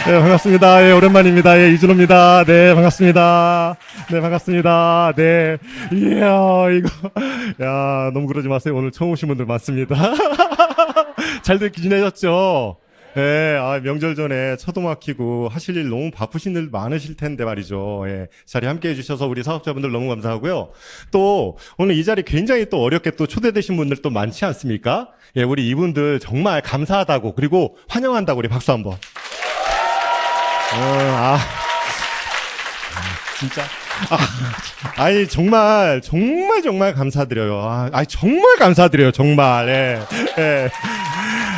네, 반갑습니다. 예, 오랜만입니다. 예, 이준호입니다. 네, 반갑습니다. 네, 반갑습니다. 네. 이야, 이거. 야, 너무 그러지 마세요. 오늘 처음 오신 분들 많습니다. 잘들 지내셨죠? 예, 명절 전에 차도 막히고 하실 일 너무 바쁘신 일 많으실 텐데 말이죠. 예, 자리 함께 해주셔서 우리 사업자분들 너무 감사하고요. 또 오늘 이 자리 굉장히 또 어렵게 또 초대되신 분들 또 많지 않습니까? 예, 우리 이분들 정말 감사하다고 그리고 환영한다고 우리 박수 한번. 진짜. 아니, 정말 감사드려요. 정말 감사드려요, 정말. 예, 예.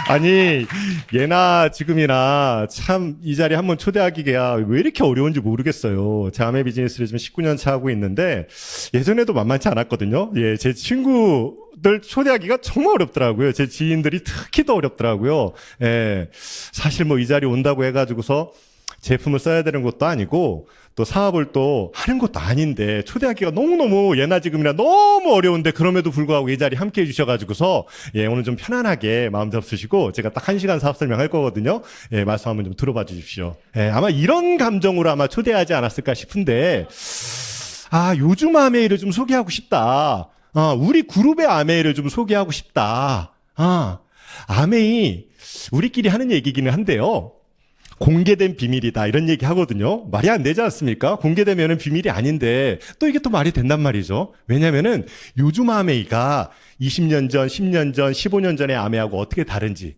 아니, 예나 지금이나 참 이 자리에 한번 초대하기가 왜 이렇게 어려운지 모르겠어요. 제 아메 비즈니스를 지금 19년 차 하고 있는데 예전에도 만만치 않았거든요. 예, 제 친구들 초대하기가 정말 어렵더라고요. 제 지인들이 특히 더 어렵더라고요. 예, 사실 뭐 이 자리 온다고 해가지고서 제품을 써야 되는 것도 아니고 또 사업을 또 하는 것도 아닌데 초대하기가 너무너무 예나 지금이나 너무 어려운데 그럼에도 불구하고 이 자리 함께 해주셔가지고서 예, 오늘 좀 편안하게 마음 잡수시고 제가 딱 1시간 사업 설명할 거거든요. 예, 말씀 한번 좀 들어봐 주십시오. 예, 아마 이런 감정으로 아마 초대하지 않았을까 싶은데 요즘 아메이를 좀 소개하고 싶다. 우리 그룹의 아메이를 좀 소개하고 싶다. 아메이 우리끼리 하는 얘기기는 한데요. 공개된 비밀이다 이런 얘기 하거든요. 말이 안 되지 않습니까? 공개되면은 비밀이 아닌데 또 이게 또 말이 된단 말이죠. 왜냐면은 요즘 아메이가 20년 전, 10년 전, 15년 전의 아메하고 어떻게 다른지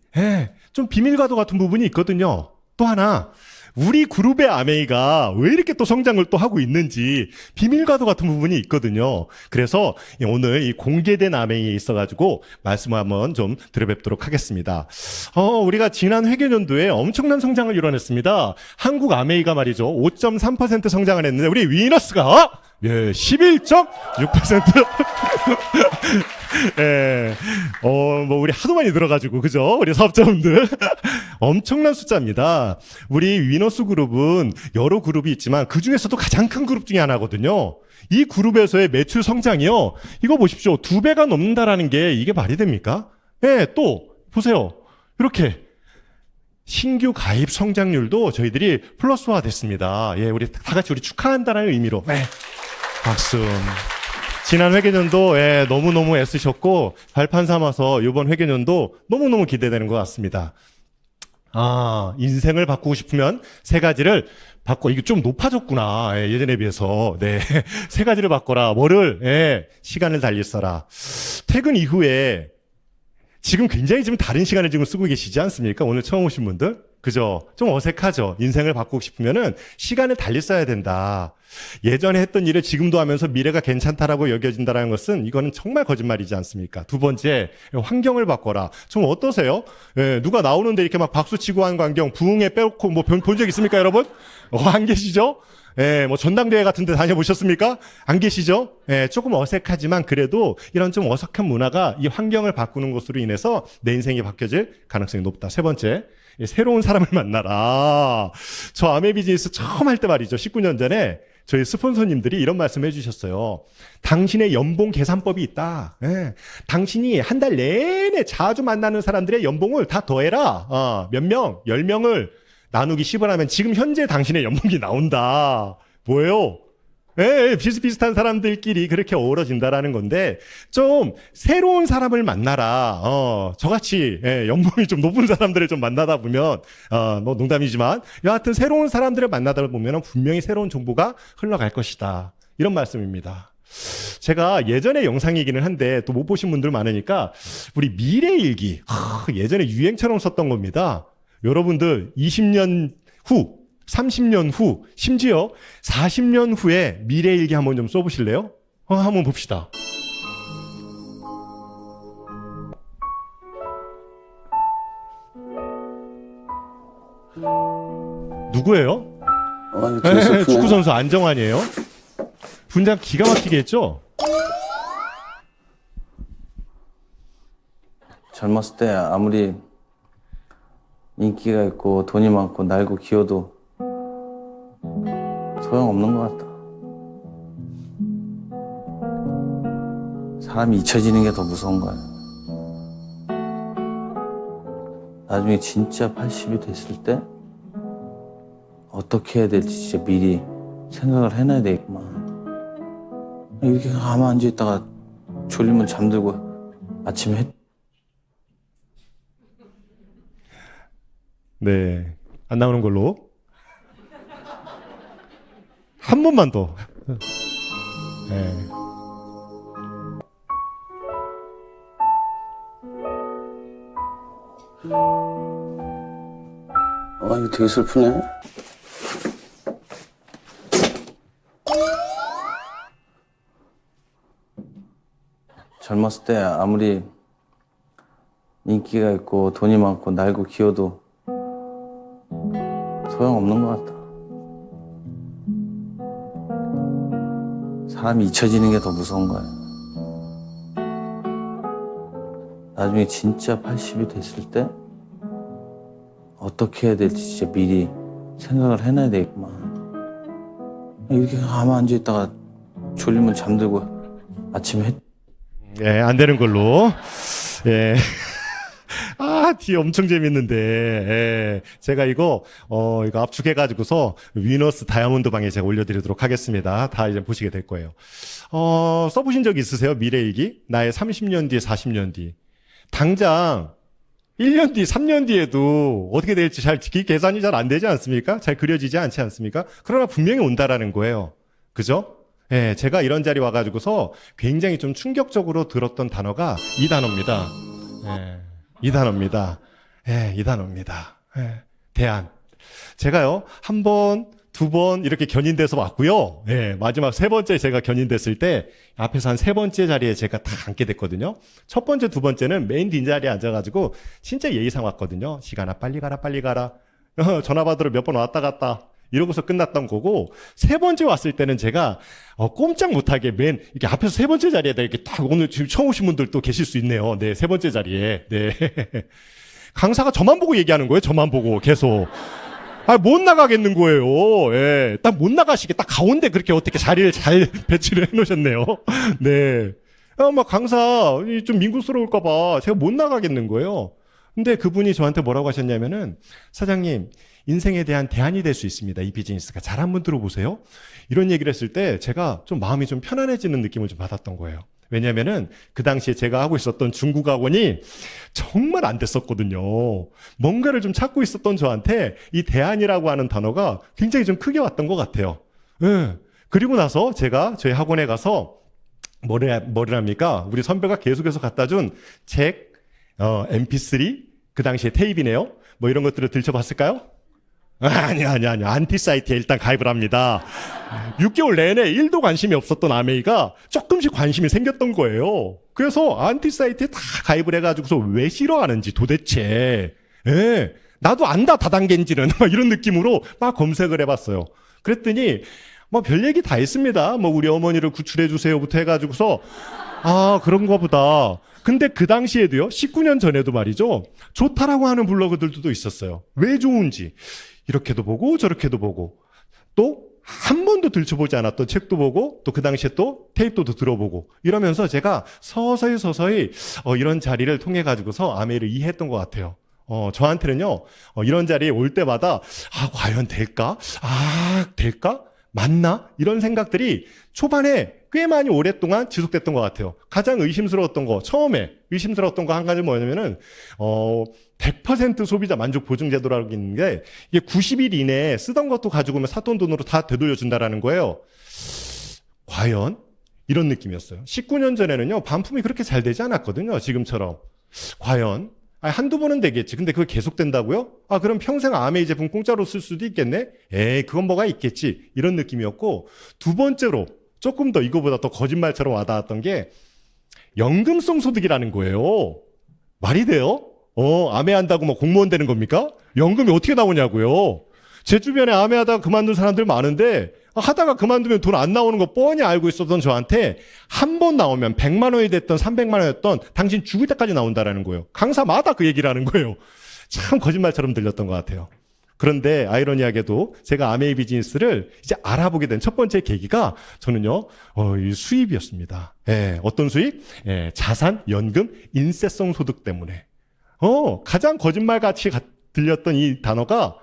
좀 비밀과도 같은 부분이 있거든요. 또 하나 우리 그룹의 아메이가 왜 이렇게 또 성장을 또 하고 있는지 비밀과도 같은 부분이 있거든요. 그래서 오늘 이 공개된 아메이에 있어가지고 말씀을 한번 좀 드려뵙도록 하겠습니다. 우리가 지난 회계연도에 엄청난 성장을 이뤄냈습니다. 한국 아메이가 말이죠. 5.3% 성장을 했는데 우리 위너스가 11.6%. 예, 뭐, 우리 하도 많이 들어가지고, 그죠? 우리 사업자분들. 엄청난 숫자입니다. 우리 위너스 그룹은 여러 그룹이 있지만 그 중에서도 가장 큰 그룹 중에 하나거든요. 이 그룹에서의 매출 성장이요. 이거 보십시오. 2배가 넘는다라는 게 이게 말이 됩니까? 예, 또, 보세요. 이렇게. 신규 가입 성장률도 저희들이 플러스화 됐습니다. 예, 우리 다 같이 우리 축하한다는 의미로. 네. 박수. 지난 회계년도 너무너무 애쓰셨고 발판 삼아서 이번 회계년도 너무너무 기대되는 것 같습니다. 인생을 바꾸고 싶으면 세 가지를 바꿔. 이게 좀 높아졌구나. 예전에 비해서. 네. 세 가지를 바꿔라. 뭐를? 시간을 달리 써라. 퇴근 이후에 지금 굉장히 지금 다른 시간을 지금 쓰고 계시지 않습니까? 오늘 처음 오신 분들? 그죠? 좀 어색하죠? 인생을 바꾸고 싶으면은 시간을 달리 써야 된다. 예전에 했던 일을 지금도 하면서 미래가 괜찮다라고 여겨진다는 것은 이거는 정말 거짓말이지 않습니까? 두 번째, 환경을 바꿔라. 좀 어떠세요? 누가 나오는데 이렇게 막 박수치고 하는 광경, 부흥에 빼놓고 뭐 본 적 있습니까, 여러분? 안 계시죠? 뭐 전당대회 같은 데 다녀보셨습니까? 안 계시죠? 조금 어색하지만 그래도 이런 좀 어색한 문화가 이 환경을 바꾸는 것으로 인해서 내 인생이 바뀌어질 가능성이 높다. 세 번째, 새로운 사람을 만나라. 저 아메 비즈니스 처음 할 때 말이죠. 19년 전에 저희 스폰서님들이 이런 말씀 해주셨어요. 당신의 연봉 계산법이 있다. 당신이 한 달 내내 자주 만나는 사람들의 연봉을 다 더해라. 몇 명, 10명을 나누기 10을 하면 지금 현재 당신의 연봉이 나온다. 뭐예요? 비슷비슷한 사람들끼리 그렇게 어우러진다라는 건데 좀 새로운 사람을 만나라. 저같이 연봉이 좀 높은 사람들을 좀 만나다 보면 뭐 농담이지만 여하튼 새로운 사람들을 만나다 보면 분명히 새로운 정보가 흘러갈 것이다. 이런 말씀입니다. 제가 예전에 영상이기는 한데 또 못 보신 분들 많으니까 우리 미래일기 예전에 유행처럼 썼던 겁니다. 여러분들 20년 후 30년 후, 심지어 40년 후에 미래일기 한번 좀 써보실래요? 한번 봅시다. 누구예요? 축구선수 안정환이에요. 분장 기가 막히게 했죠? 젊었을 때 아무리 인기가 있고 돈이 많고 날고 기어도 소용없는 것 같다. 사람이 잊혀지는 게 더 무서운 거야. 나중에 진짜 80이 됐을 때 어떻게 해야 될지 진짜 미리 생각을 해놔야 되겠구만. 이렇게 가만 앉아있다가 졸리면 잠들고 아침에 네. 안 나오는 걸로. 한 번만 더. 네. 이거 되게 슬프네. 젊었을 때 아무리 인기가 있고 돈이 많고 날고 기어도 소용없는 것 같다. 사람이 잊혀지는 게 더 무서운 거야. 나중에 진짜 80이 됐을 때 어떻게 해야 될지 진짜 미리 생각을 해놔야 되겠구만. 이렇게 가만 앉아있다가 졸리면 잠들고 아침에 예, 안 되는 걸로. 예. 아, 뒤에 엄청 재밌는데. 예. 제가 이거 압축해가지고서 위너스 다이아몬드 방에 제가 올려드리도록 하겠습니다. 다 이제 보시게 될 거예요. 써보신 적 있으세요? 미래일기? 나의 30년 뒤, 40년 뒤. 당장 1년 뒤, 3년 뒤에도 어떻게 될지 잘 계산이 잘 안 되지 않습니까? 잘 그려지지 않지 않습니까? 그러나 분명히 온다라는 거예요. 그죠? 예, 제가 이런 자리 와가지고서 굉장히 좀 충격적으로 들었던 단어가 이 단어입니다. 예, 이 단어입니다. 예, 이 단어입니다. 예, 대안. 제가요, 한 번, 두 번 이렇게 견인돼서 왔고요. 예, 마지막 세 번째 제가 견인됐을 때 앞에서 한 세 번째 자리에 제가 다 앉게 됐거든요. 첫 번째, 두 번째는 메인 뒷자리에 앉아가지고 진짜 예의상 왔거든요. 시간아, 빨리 가라, 빨리 가라. 전화 받으러 몇 번 왔다 갔다. 이러고서 끝났던 거고, 세 번째 왔을 때는 제가 꼼짝 못하게 맨 이렇게 앞에서 세 번째 자리에다 이렇게 딱 오늘 지금 처음 오신 분들도 계실 수 있네요. 네, 세 번째 자리에. 네. 강사가 저만 보고 얘기하는 거예요. 저만 보고 계속. 못 나가겠는 거예요. 예. 딱 못 나가시게 딱 가운데 그렇게 어떻게 자리를 잘 배치를 해 놓으셨네요. 네. 막 강사 좀 민구스러울까봐 제가 못 나가겠는 거예요. 근데 그분이 저한테 뭐라고 하셨냐면은, 사장님, 인생에 대한 대안이 될 수 있습니다. 이 비즈니스가. 잘 한번 들어보세요. 이런 얘기를 했을 때 제가 좀 마음이 좀 편안해지는 느낌을 좀 받았던 거예요. 왜냐면은 그 당시에 제가 하고 있었던 중국 학원이 정말 안 됐었거든요. 뭔가를 좀 찾고 있었던 저한테 이 대안이라고 하는 단어가 굉장히 좀 크게 왔던 것 같아요. 예. 그리고 나서 제가 저희 학원에 가서 뭐를 합니까? 우리 선배가 계속해서 갖다 준 책, MP3, 그 당시에 테이프네요. 뭐 이런 것들을 들춰봤을까요? 아니요. 안티 사이트에 일단 가입을 합니다. 6개월 내내 1도 관심이 없었던 아메이가 조금씩 관심이 생겼던 거예요. 그래서 안티 사이트에 다 가입을 해가지고서 왜 싫어하는지 도대체. 예. 나도 안다 다단계인지는 막 이런 느낌으로 막 검색을 해봤어요. 그랬더니 뭐 별 얘기 다 했습니다. 뭐 우리 어머니를 구출해 주세요부터 해가지고서 그런가 보다. 근데 그 당시에도요, 19년 전에도 말이죠, 좋다라고 하는 블로그들도 있었어요. 왜 좋은지. 이렇게도 보고 저렇게도 보고, 또 한 번도 들춰보지 않았던 책도 보고, 또 그 당시에 또 테이프도 들어보고, 이러면서 제가 서서히 이런 자리를 통해 가지고서 아메이를 이해했던 것 같아요. 저한테는요, 이런 자리에 올 때마다 과연 될까? 될까? 맞나? 이런 생각들이 초반에 꽤 많이 오랫동안 지속됐던 것 같아요. 가장 의심스러웠던 거, 처음에 의심스러웠던 거 한 가지 뭐냐면은 100% 소비자 만족 보증 제도라고 있는 게, 이게 90일 이내에 쓰던 것도 가지고 오면 샀던 돈으로 다 되돌려준다라는 거예요. 과연? 이런 느낌이었어요. 19년 전에는요, 반품이 그렇게 잘 되지 않았거든요. 지금처럼. 과연? 한두 번은 되겠지. 근데 그거 계속 된다고요? 그럼 평생 아메이 제품 공짜로 쓸 수도 있겠네? 그건 뭐가 있겠지. 이런 느낌이었고, 두 번째로 조금 더 이거보다 더 거짓말처럼 와닿았던 게 연금성 소득이라는 거예요. 말이 돼요? 아메 한다고 뭐 공무원 되는 겁니까? 연금이 어떻게 나오냐고요. 제 주변에 아메 하다가 그만둔 사람들 많은데, 하다가 그만두면 돈 안 나오는 거 뻔히 알고 있었던 저한테 한 번 나오면 100만 원이 됐던 300만 원이었던 당신 죽을 때까지 나온다라는 거예요. 강사마다 그 얘기를 하는 거예요. 참 거짓말처럼 들렸던 것 같아요. 그런데 아이러니하게도 제가 아메이 비즈니스를 이제 알아보게 된 첫 번째 계기가 저는요, 이 수입이었습니다. 어떤 수입? 자산, 연금, 인세성 소득 때문에. 가장 거짓말같이 들렸던 이 단어가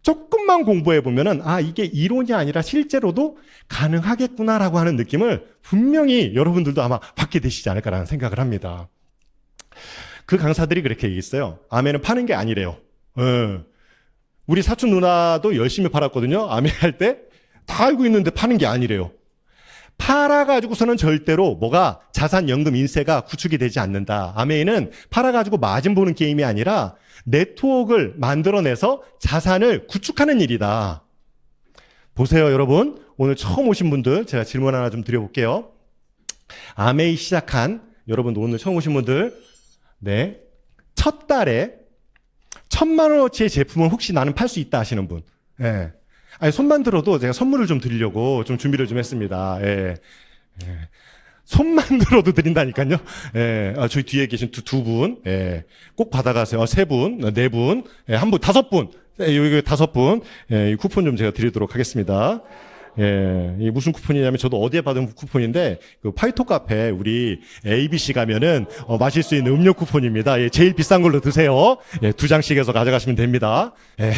조금만 공부해 보면은 아, 이게 이론이 아니라 실제로도 가능하겠구나라고 하는 느낌을 분명히 여러분들도 아마 받게 되시지 않을까라는 생각을 합니다. 그 강사들이 그렇게 얘기했어요. 아멘은 파는 게 아니래요. 우리 사촌 누나도 열심히 팔았거든요. 아멘 할 때 다 알고 있는데 파는 게 아니래요. 팔아가지고서는 절대로 뭐가 자산, 연금, 인세가 구축이 되지 않는다. 아메이는 팔아가지고 마진 보는 게임이 아니라 네트워크를 만들어내서 자산을 구축하는 일이다. 보세요, 여러분. 오늘 처음 오신 분들 제가 질문 하나 좀 드려볼게요. 아메이 시작한 여러분 오늘 처음 오신 분들, 네, 첫 달에 1,000만 원어치의 제품을 혹시 나는 팔 수 있다 하시는 분, 예. 아니, 손만 들어도 제가 선물을 좀 드리려고 좀 준비를 좀 했습니다. 예. 예. 손만 들어도 드린다니까요. 예. 저희 뒤에 계신 두 분, 예. 꼭 받아가세요. 세 분, 네 분, 예. 한 분, 5분, 예. 여기 5분, 예. 이 쿠폰 좀 제가 드리도록 하겠습니다. 예, 이 무슨 쿠폰이냐면 저도 어디에 받은 쿠폰인데 그 파이토 카페 우리 ABC 가면은 마실 수 있는 음료 쿠폰입니다. 예, 제일 비싼 걸로 드세요. 예, 2장씩 해서 가져가시면 됩니다. 예.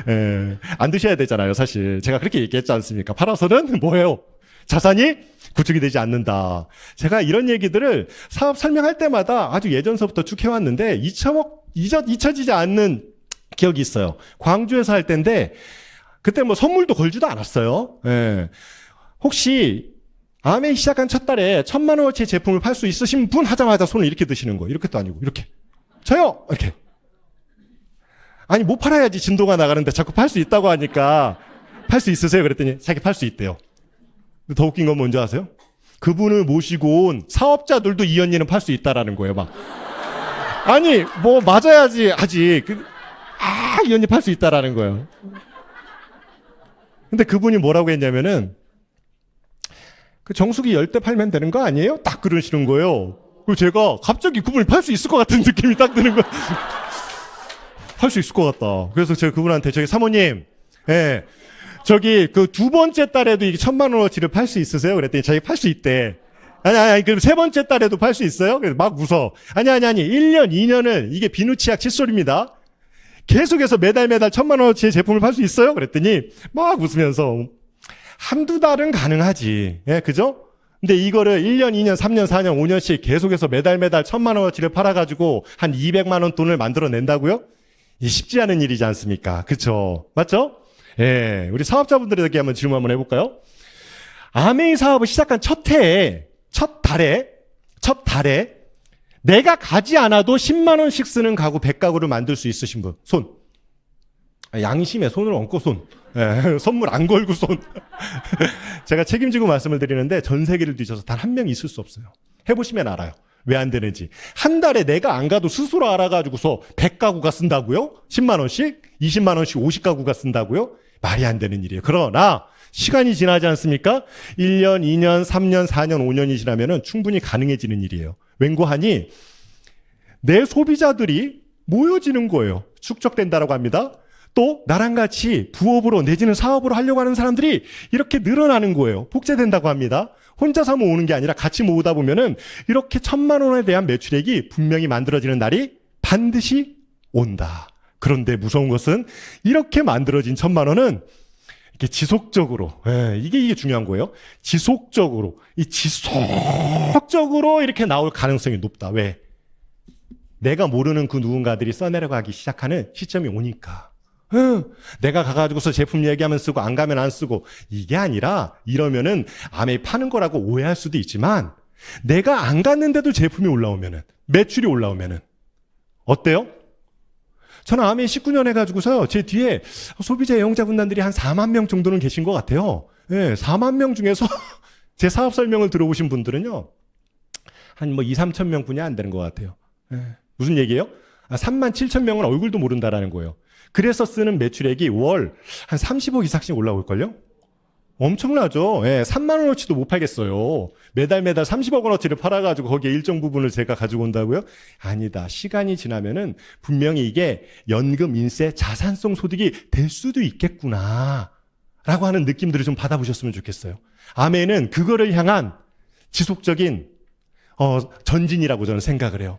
예, 안 드셔야 되잖아요, 사실. 제가 그렇게 얘기했지 않습니까? 팔아서는 뭐예요? 자산이 구축이 되지 않는다. 제가 이런 얘기들을 사업 설명할 때마다 아주 예전서부터 쭉 해왔는데 잊혀지지 않는 기억이 있어요. 광주에서 할 때인데 그때 뭐 선물도 걸지도 않았어요. 예. 혹시 아메이 시작한 첫 달에 1,000만 원어치 제품을 팔 수 있으신 분 하자마자 손을 이렇게 드시는 거예요. 이렇게도 아니고 이렇게. 저요. 이렇게. 아니 못 팔아야지 진도가 나가는데 자꾸 팔 수 있다고 하니까 팔 수 있으세요? 그랬더니 자기 팔 수 있대요. 더 웃긴 건 뭔지 아세요? 그분을 모시고 온 사업자들도 이 언니는 팔 수 있다라는 거예요. 막. 아니 뭐 맞아야지 하지. 이 언니 팔 수 있다라는 거예요. 근데 그분이 뭐라고 했냐면은 그 정수기 10대 팔면 되는 거 아니에요? 딱 그러시는 거예요. 그리고 제가 갑자기 그분이 팔 수 있을 것 같은 느낌이 딱 드는 거예요. 팔 수 있을 것 같다. 그래서 제가 그분한테 저기 사모님, 예, 저기 그 2번째 달에도 이게 1,000만 원어치를 팔 수 있으세요? 그랬더니 자기 팔 수 있대. 아니, 그럼 3번째 달에도 팔 수 있어요? 그래서 막 웃어. 아니. 1년, 2년을 이게 비누치약 칫솔입니다. 계속해서 매달 1,000만 원어치의 제품을 팔 수 있어요? 그랬더니 막 웃으면서 한두 달은 가능하지. 예, 그죠? 근데 이거를 1년, 2년, 3년, 4년, 5년씩 계속해서 매달 1,000만 원어치를 팔아가지고 한 200만 원 돈을 만들어낸다고요? 이 쉽지 않은 일이지 않습니까? 그쵸? 맞죠? 예, 우리 사업자분들에게 한번 질문 한번 해볼까요? 아메이 사업을 시작한 첫 달에 내가 가지 않아도 10만 원씩 쓰는 가구 100가구를 만들 수 있으신 분 손. 양심에 손을 얹고 손. 예, 선물 안 걸고 손. 제가 책임지고 말씀을 드리는데 전 세계를 뒤져서 단 한 명 있을 수 없어요. 해보시면 알아요. 왜 안 되는지. 한 달에 내가 안 가도 스스로 알아가지고서 100가구가 쓴다고요? 10만 원씩? 20만 원씩 50가구가 쓴다고요? 말이 안 되는 일이에요. 그러나 시간이 지나지 않습니까? 1년, 2년, 3년, 4년, 5년이 지나면은 충분히 가능해지는 일이에요. 왠고하니 내 소비자들이 모여지는 거예요. 축적된다라고 합니다. 또 나랑 같이 부업으로 내지는 사업으로 하려고 하는 사람들이 이렇게 늘어나는 거예요. 복제된다고 합니다. 혼자서 모으는 게 아니라 같이 모으다 보면은 이렇게 1,000만 원에 대한 매출액이 분명히 만들어지는 날이 반드시 온다. 그런데 무서운 것은 이렇게 만들어진 1,000만 원은 이게 지속적으로, 이게 중요한 거예요. 지속적으로 이렇게 나올 가능성이 높다. 왜? 내가 모르는 그 누군가들이 써내려가기 시작하는 시점이 오니까. 내가 가가지고서 제품 얘기하면 쓰고 안 가면 안 쓰고 이게 아니라 이러면은 아메이 파는 거라고 오해할 수도 있지만 내가 안 갔는데도 제품이 올라오면은 매출이 올라오면은 어때요? 저는 아메이 19년 해가지고서요 제 뒤에 소비자 애용자군단들이 한 4만 명 정도는 계신 것 같아요. 예, 4만 명 중에서 제 사업 설명을 들어보신 분들은요 한 뭐 2, 3천 명뿐이 안 되는 것 같아요. 예, 무슨 얘기예요? 3만 7천 명은 얼굴도 모른다라는 거예요. 그래서 쓰는 매출액이 월 한 30억 이상씩 올라올걸요? 엄청나죠? 예, 3만 원어치도 못 팔겠어요. 매달 30억 원어치를 팔아가지고 거기에 일정 부분을 제가 가지고 온다고요? 아니다. 시간이 지나면은 분명히 이게 연금, 인세, 자산성 소득이 될 수도 있겠구나. 라고 하는 느낌들을 좀 받아보셨으면 좋겠어요. 아멘은 그거를 향한 지속적인 전진이라고 저는 생각을 해요.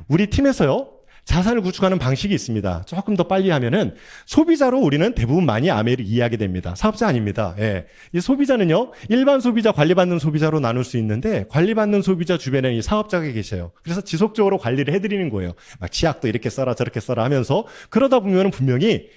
우리 팀에서요. 자산을 구축하는 방식이 있습니다. 조금 더 빨리 하면은 소비자로 우리는 대부분 많이 아메이를 이해하게 됩니다. 사업자 아닙니다. 예. 이 소비자는요, 일반 소비자, 관리받는 소비자로 나눌 수 있는데 관리받는 소비자 주변에 이 사업자가 계셔요. 그래서 지속적으로 관리를 해드리는 거예요. 막 치약도 이렇게 써라 저렇게 써라 하면서 그러다 보면은 분명히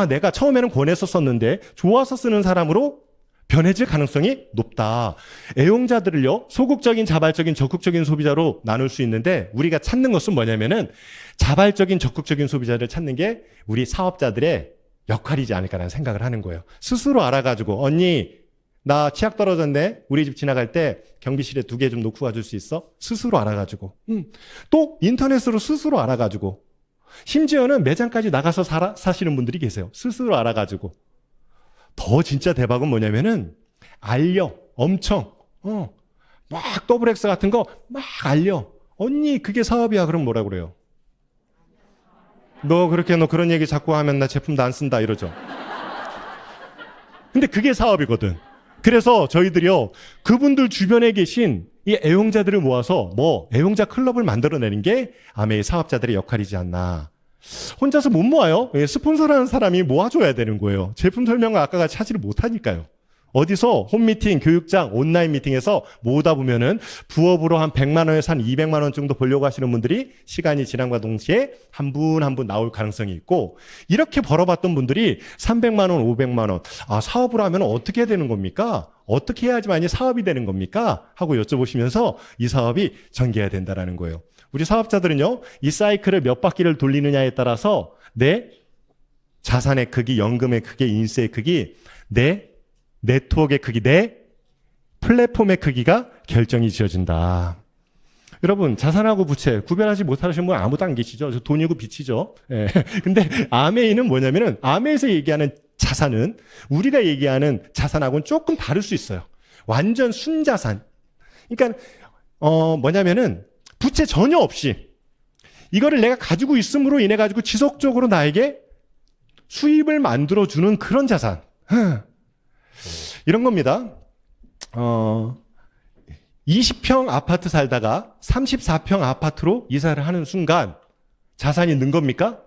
내가 처음에는 권해서 썼는데 좋아서 쓰는 사람으로 변해질 가능성이 높다. 애용자들을요, 소극적인, 자발적인, 적극적인 소비자로 나눌 수 있는데 우리가 찾는 것은 뭐냐면은 자발적인, 적극적인 소비자를 찾는 게 우리 사업자들의 역할이지 않을까라는 생각을 하는 거예요. 스스로 알아가지고 언니 나 치약 떨어졌네. 우리 집 지나갈 때 경비실에 2개 좀 놓고 와줄 수 있어? 스스로 알아가지고. 또 인터넷으로 스스로 알아가지고. 심지어는 매장까지 나가서 사시는 분들이 계세요. 스스로 알아가지고. 더 진짜 대박은 뭐냐면은 엄청 막 더블 X 같은 거 막 알려. 언니 그게 사업이야. 그럼 뭐라 그래요? 너 그런 얘기 자꾸 하면 나 제품도 안 쓴다 이러죠. 근데 그게 사업이거든. 그래서 저희들이요, 그분들 주변에 계신 이 애용자들을 모아서 애용자 클럽을 만들어내는 게 아메이 사업자들의 역할이지 않나. 혼자서 못 모아요. 스폰서라는 사람이 모아줘야 되는 거예요. 제품 설명을 아까 같이 하지를 못하니까요. 어디서 홈미팅, 교육장, 온라인 미팅에서 모으다 보면은 부업으로 한 100만 원에서 한 200만 원 정도 벌려고 하시는 분들이 시간이 지남과 동시에 한 분 한 분 나올 가능성이 있고, 이렇게 벌어봤던 분들이 300만 원, 500만 원, 사업을 하면 어떻게 해야 되는 겁니까? 어떻게 해야지만이 사업이 되는 겁니까? 하고 여쭤보시면서 이 사업이 전개해야 된다라는 거예요. 우리 사업자들은요, 이 사이클을 몇 바퀴를 돌리느냐에 따라서 내 자산의 크기, 연금의 크기, 인세의 크기, 내 네트워크의 크기, 내 플랫폼의 크기가 결정이 지어진다. 여러분, 자산하고 부채 구별하지 못하시는 분 아무도 안 계시죠? 저 돈이고 빚이죠. 예. 근데 아메이는 뭐냐면은, 아메이에서 얘기하는 자산은 우리가 얘기하는 자산하고는 조금 다를 수 있어요. 완전 순자산. 그러니까 뭐냐면은 부채 전혀 없이 이거를 내가 가지고 있음으로 인해 가지고 지속적으로 나에게 수입을 만들어주는 그런 자산. 이런 겁니다. 20평 아파트 살다가 34평 아파트로 이사를 하는 순간 자산이 는 겁니까?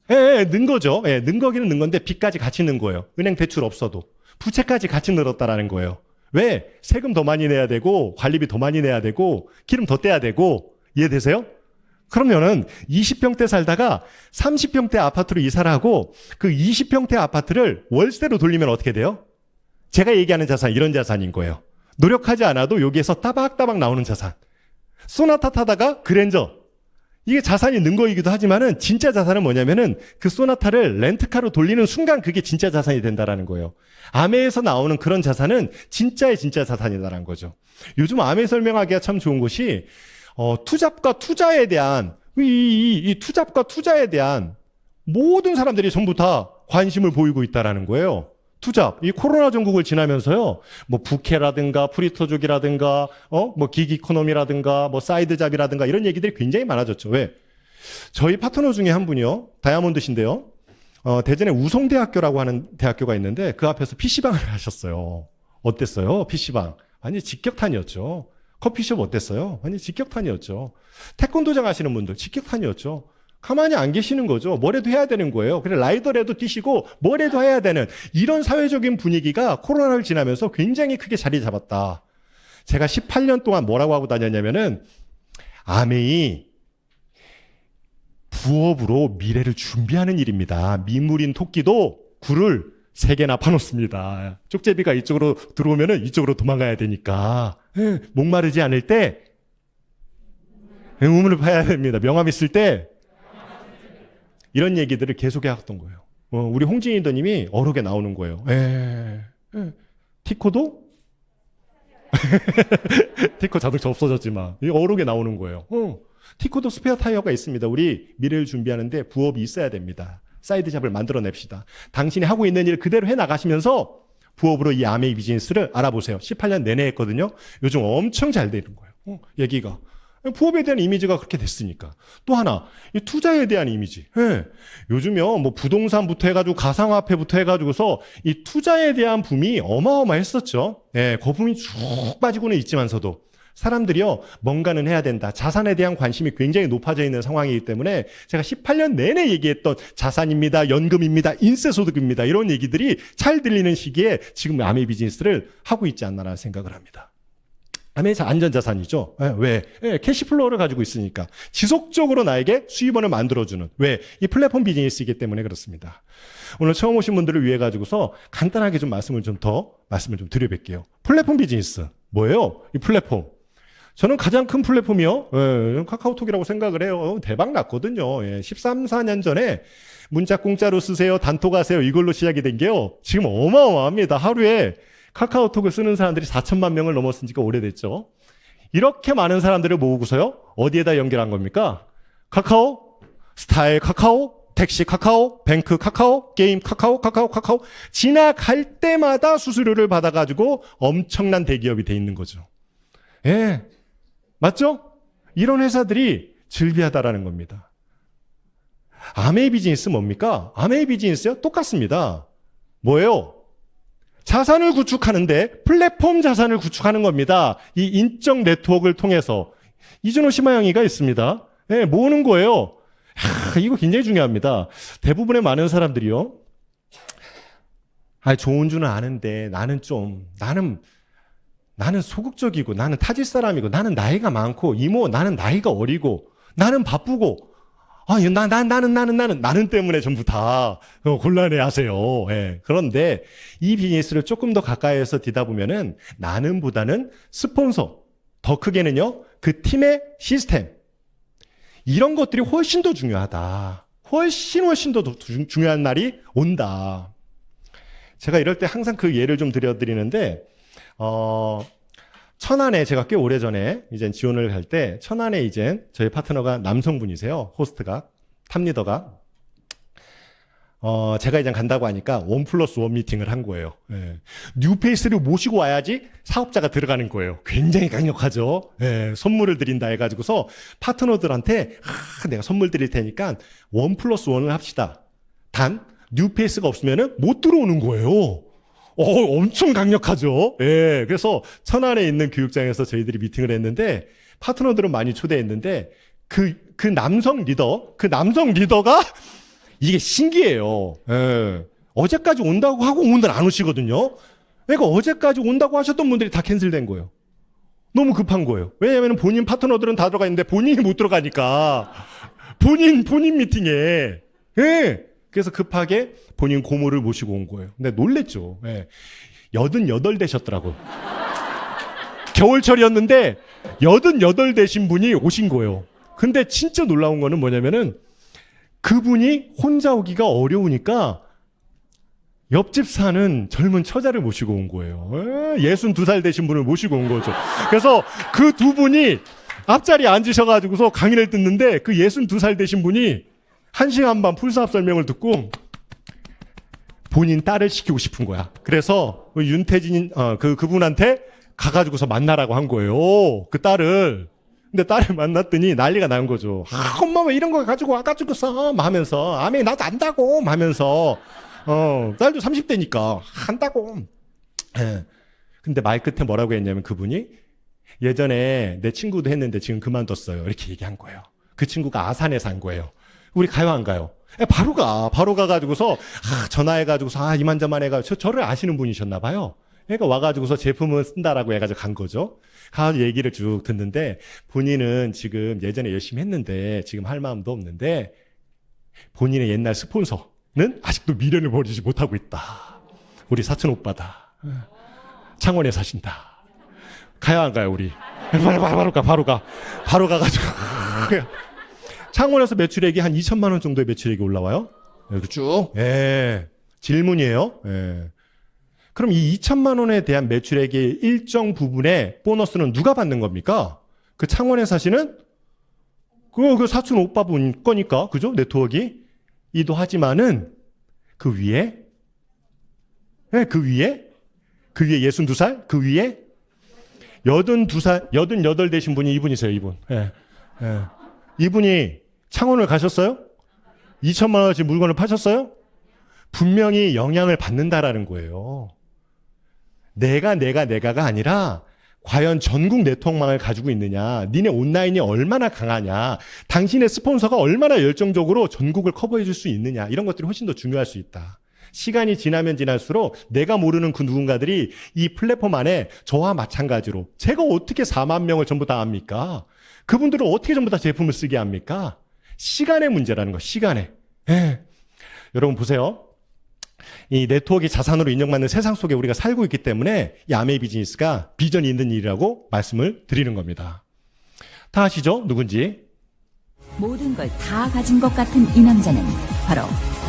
예, 는 거죠. 예, 는 거기는 는 건데 빚까지 같이 는 거예요. 은행 대출 없어도. 부채까지 같이 늘었다라는 거예요. 왜? 세금 더 많이 내야 되고, 관리비 더 많이 내야 되고, 기름 더 떼야 되고, 이해되세요? 그러면은 20평대 살다가 30평대 아파트로 이사를 하고 그 20평대 아파트를 월세로 돌리면 어떻게 돼요? 제가 얘기하는 자산, 이런 자산인 거예요. 노력하지 않아도 여기에서 따박따박 나오는 자산. 소나타 타다가 그랜저. 이게 자산이 는 거이기도 하지만은 진짜 자산은 뭐냐면은 그 소나타를 렌트카로 돌리는 순간 그게 진짜 자산이 된다라는 거예요. 아메에서 나오는 그런 자산은 진짜의 진짜 자산이다라는 거죠. 요즘 아메 설명하기가 참 좋은 것이 투잡과 투자에 대한 이 투잡과 투자에 대한 모든 사람들이 전부 다 관심을 보이고 있다라는 거예요. 투잡, 이 코로나 전국을 지나면서요, 부캐라든가 프리터족이라든가 기기 이코노미라든가 사이드잡이라든가 이런 얘기들이 굉장히 많아졌죠. 왜? 저희 파트너 중에 한 분이요, 다이아몬드신데요, 대전에 우송대학교라고 하는 대학교가 있는데 그 앞에서 PC방을 하셨어요. 어땠어요? PC방. 아니, 직격탄이었죠. 커피숍 어땠어요? 아니, 직격탄이었죠. 태권도장 하시는 분들 직격탄이었죠. 가만히 안 계시는 거죠. 뭐라도 해야 되는 거예요. 그래, 라이더라도 뛰시고 뭐라도 해야 되는 이런 사회적인 분위기가 코로나를 지나면서 굉장히 크게 자리 잡았다. 제가 18년 동안 뭐라고 하고 다녔냐면은, 아메이 부업으로 미래를 준비하는 일입니다. 민물인 토끼도 굴을 3개나 파놓습니다. 쪽제비가 이쪽으로 들어오면은 이쪽으로 도망가야 되니까. 목마르지 않을 때 우물을 파야 됩니다. 명함 있을 때. 이런 얘기들을 계속 해왔던 거예요. 우리 홍진희 리더님이 어록에 나오는 거예요. 티코도? 티코 자동차 없어졌지만 어록에 나오는 거예요. 티코도 스페어 타이어가 있습니다. 우리 미래를 준비하는데 부업이 있어야 됩니다. 사이드잡을 만들어냅시다. 당신이 하고 있는 일 그대로 해나가시면서 부업으로 이 아메이 비즈니스를 알아보세요. 18년 내내 했거든요. 요즘 엄청 잘 되는 거예요. 얘기가. 부업에 대한 이미지가 그렇게 됐으니까. 또 하나, 이 투자에 대한 이미지. 요즘요, 부동산부터 해가지고 가상화폐부터 해가지고서 이 투자에 대한 붐이 어마어마했었죠. 거품이 쭉 빠지고는 있지만서도. 사람들이요, 뭔가는 해야 된다. 자산에 대한 관심이 굉장히 높아져 있는 상황이기 때문에 제가 18년 내내 얘기했던 자산입니다, 연금입니다, 인세소득입니다. 이런 얘기들이 잘 들리는 시기에 지금 아메 비즈니스를 하고 있지 않나라는 생각을 합니다. 아메 안전자산이죠. 왜? 캐시플로우를 가지고 있으니까. 지속적으로 나에게 수입원을 만들어주는. 왜? 이 플랫폼 비즈니스이기 때문에 그렇습니다. 오늘 처음 오신 분들을 위해 가지고서 간단하게 좀 말씀을 좀 드려볼게요. 플랫폼 비즈니스. 뭐예요? 이 플랫폼. 저는 가장 큰 플랫폼이요. 카카오톡이라고 생각을 해요. 대박 났거든요. 13, 14년 전에 문자 공짜로 쓰세요. 단톡 하세요. 이걸로 시작이 된 게요. 지금 어마어마합니다. 하루에 카카오톡을 쓰는 사람들이 4천만 명을 넘었은 지가 오래됐죠. 이렇게 많은 사람들을 모으고서요. 어디에다 연결한 겁니까? 카카오, 스타일 카카오, 택시 카카오, 뱅크 카카오, 게임 카카오. 지나갈 때마다 수수료를 받아가지고 엄청난 대기업이 돼 있는 거죠. 예. 맞죠? 이런 회사들이 즐비하다라는 겁니다. 아메이 비즈니스 뭡니까? 아메이 비즈니스요? 똑같습니다. 뭐예요? 자산을 구축하는데 플랫폼 자산을 구축하는 겁니다. 이 인적 네트워크를 통해서. 이준호 시마영이가 있습니다. 네, 모으는 거예요. 이거 굉장히 중요합니다. 대부분의 많은 사람들이요. 좋은 줄은 아는데 나는 소극적이고 나는 타지 사람이고 나는 나이가 많고 이모 나는 나이가 어리고 나는 바쁘고 나는 때문에 전부 다 곤란해 하세요. 예. 그런데 이 비즈니스를 조금 더 가까이에서 뒤다 보면은 나는보다는 스폰서, 더 크게는요, 그 팀의 시스템. 이런 것들이 훨씬 더 중요하다. 훨씬 더 중요한 날이 온다. 제가 이럴 때 항상 그 예를 좀 드리는데, 천안에 제가 꽤 오래전에 이제 지원을 할 때 천안에 이제 저희 파트너가 남성분이세요. 호스트가, 탑리더가. 제가 이제 간다고 하니까 1+1 미팅을 한 거예요. 예. 뉴페이스를 모시고 와야지 사업자가 들어가는 거예요. 굉장히 강력하죠. 예. 선물을 드린다 해가지고서 파트너들한테 내가 선물 드릴 테니까 1+1을 합시다. 단 뉴페이스가 없으면은 못 들어오는 거예요. 엄청 강력하죠. 예. 그래서 천안에 있는 교육장에서 저희들이 미팅을 했는데 파트너들은 많이 초대했는데 그 남성 리더가 이게 신기해요. 예. 어제까지 온다고 하고 오늘 안 오시거든요. 그러니까 어제까지 온다고 하셨던 분들이 다 캔슬된 거예요. 너무 급한 거예요. 왜냐하면 본인 파트너들은 다 들어가 있는데 본인이 못 들어가니까 본인 미팅에. 예. 그래서 급하게 본인 고모를 모시고 온 거예요. 근데 놀랬죠. 예. 88 되셨더라고요. 겨울철이었는데 88 되신 분이 오신 거예요. 근데 진짜 놀라운 거는 뭐냐면은 그분이 혼자 오기가 어려우니까 옆집 사는 젊은 처자를 모시고 온 거예요. 62살 되신 분을 모시고 온 거죠. 그래서 그 두 분이 앞자리에 앉으셔가지고서 강의를 듣는데 그 62살 되신 분이 1시간 반 풀사업 설명을 듣고 본인 딸을 시키고 싶은 거야. 그래서 윤태진 그분한테 가가지고서 만나라고 한 거예요. 그 딸을. 근데 딸을 만났더니 난리가 난 거죠. 엄마 왜 이런 거 가지고 와가지고서 하면서 아메 나도 안다고 하면서 딸도 30대니까 한다고. 예. 근데 말 끝에 뭐라고 했냐면 그분이 예전에 내 친구도 했는데 지금 그만뒀어요. 이렇게 얘기한 거예요. 그 친구가 아산에 산 거예요. 우리 가요 안 가요? 바로 가가지고서 전화해가지고서 이만저만 해가지고 저를 아시는 분이셨나 봐요. 그러니까 와가지고서 제품을 쓴다라고 해가지고 간 거죠. 가서 얘기를 쭉 듣는데 본인은 지금 예전에 열심히 했는데 지금 할 마음도 없는데 본인의 옛날 스폰서는 아직도 미련을 버리지 못하고 있다. 우리 사촌 오빠다. 창원에 사신다. 가요 안 가요 우리? 바로 가가지고 창원에서 매출액이 한 2천만 원 정도의 매출액이 올라와요. 이렇게 쭉. 예. 질문이에요. 예. 그럼 이 2천만 원에 대한 매출액의 일정 부분의 보너스는 누가 받는 겁니까? 그 창원에 사시는 그 사촌 오빠분 거니까, 그죠? 네트워크가. 이도 하지만은 그 위에 62살? 그 위에 82살, 88 되신 분이 이분이세요, 이분. 예. 예. 이분이 창원을 가셨어요? 2천만 원어치 물건을 파셨어요? 분명히 영향을 받는다라는 거예요. 내가가 아니라 과연 전국 네트워크망을 가지고 있느냐, 니네 온라인이 얼마나 강하냐, 당신의 스폰서가 얼마나 열정적으로 전국을 커버해 줄 수 있느냐, 이런 것들이 훨씬 더 중요할 수 있다. 시간이 지나면 지날수록 내가 모르는 그 누군가들이 이 플랫폼 안에 저와 마찬가지로 제가 어떻게 4만 명을 전부 다 압니까? 그분들은 어떻게 전부 다 제품을 쓰게 합니까? 시간의 문제라는 거, 시간에. 예. 여러분 보세요. 이 네트워크가 자산으로 인정받는 세상 속에 우리가 살고 있기 때문에 이 아메이 비즈니스가 비전이 있는 일이라고 말씀을 드리는 겁니다. 다 아시죠? 누군지? 모든 걸 다 가진 것 같은 이 남자는 바로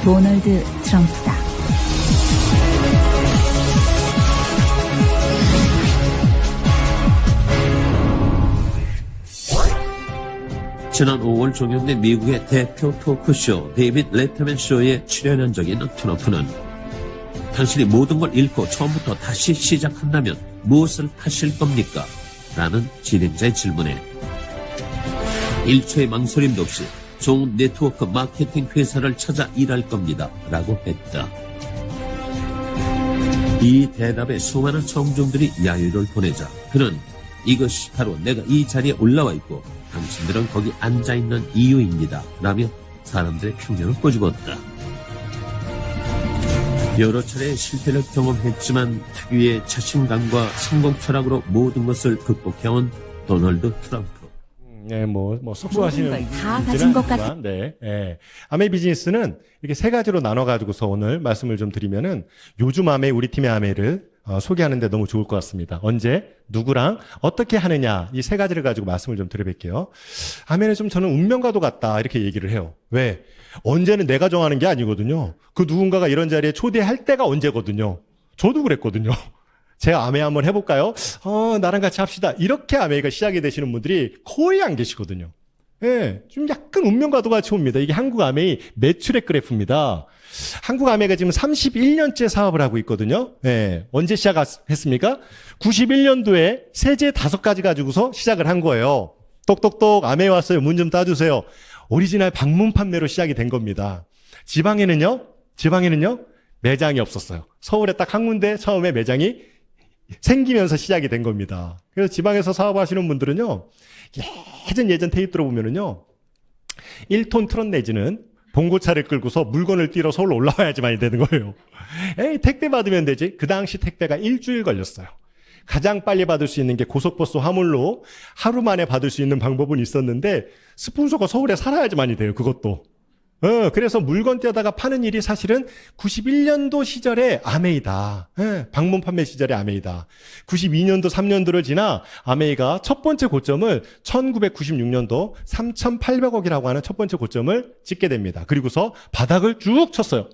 도널드 트럼프다. 지난 5월 종영된 미국의 대표 토크쇼 데이빗 레터맨 쇼에 출연한 적이 있는 트럼프는 당신이 모든 걸 잃고 처음부터 다시 시작한다면 무엇을 하실 겁니까? 라는 진행자의 질문에 1초의 망설임도 없이 좋은 네트워크 마케팅 회사를 찾아 일할 겁니다. 라고 했다. 이 대답에 수많은 청중들이 야유를 보내자 그는 이것이 바로 내가 이 자리에 올라와 있고 당신들은 거기 앉아있는 이유입니다. 라며 사람들의 편견을 꼬집었다. 여러 차례 실패를 경험했지만 특유의 자신감과 성공 철학으로 모든 것을 극복해온 도널드 트럼프. 네, 쏙쏙하시는 모든 걸다 가진 것 같지만, 네, 예. 아메이 비즈니스는 이렇게 세 가지로 나눠가지고서 오늘 말씀을 좀 드리면은 요즘 아메이, 우리 팀의 아메이를 소개하는데 너무 좋을 것 같습니다. 언제, 누구랑, 어떻게 하느냐, 이 세 가지를 가지고 말씀을 좀 드려볼게요. 아메이는 좀 저는 운명과도 같다, 이렇게 얘기를 해요. 왜? 언제는 내가 정하는 게 아니거든요. 그 누군가가 이런 자리에 초대할 때가 언제거든요. 저도 그랬거든요. 제가 아메이 한번 해볼까요? 나랑 같이 합시다. 이렇게 아메이가 시작이 되시는 분들이 거의 안 계시거든요. 예, 좀 약간 운명과도 같이 옵니다. 이게 한국 아메이 매출액 그래프입니다. 한국 아메이가 지금 31년째 사업을 하고 있거든요. 예, 언제 시작했습니까? 91년도에 세제 5가지 가지고서 시작을 한 거예요. 똑똑똑 아메이 왔어요. 문 좀 따주세요. 오리지널 방문 판매로 시작이 된 겁니다. 지방에는요, 매장이 없었어요. 서울에 딱 한 군데 처음에 매장이 생기면서 시작이 된 겁니다. 그래서 지방에서 사업하시는 분들은요, 예전 테이프 들어보면은요, 1톤 트럭 내지는 봉고차를 끌고서 물건을 띄러 서울로 올라와야지만이 되는 거예요. 에이, 택배 받으면 되지. 그 당시 택배가 일주일 걸렸어요. 가장 빨리 받을 수 있는 게 고속버스 화물로 하루 만에 받을 수 있는 방법은 있었는데 스폰서가 서울에 살아야지만이 돼요. 그것도. 그래서 물건 떼다가 파는 일이 사실은 91년도 시절에 아메이다. 방문 판매 시절에 아메이다. 92년도 3년도를 지나 아메이가 첫 번째 고점을 1996년도 3,800억이라고 하는 첫 번째 고점을 찍게 됩니다. 그리고서 바닥을 쭉 쳤어요.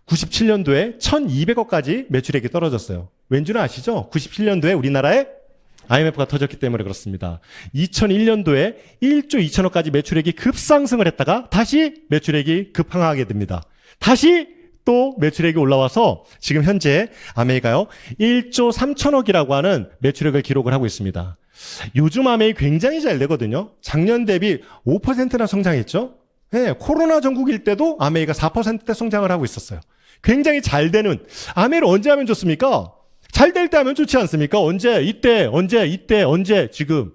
97년도에 1,200억까지 매출액이 떨어졌어요. 왠지는 아시죠? 97년도에 우리나라에 IMF가 터졌기 때문에 그렇습니다. 2001년도에 1조 2천억까지 매출액이 급상승을 했다가 다시 매출액이 급항하게 됩니다. 다시 또 매출액이 올라와서 지금 현재 아메이가요 1조 3천억이라고 하는 매출액을 기록을 하고 있습니다. 요즘 아메이 굉장히 잘 되거든요. 작년 대비 5%나 성장했죠. 네, 코로나 전국일 때도 아메이가 4%대 성장을 하고 있었어요. 굉장히 잘 되는 아메이를 언제 하면 좋습니까? 잘 될 때 하면 좋지 않습니까? 언제, 이때, 언제, 지금.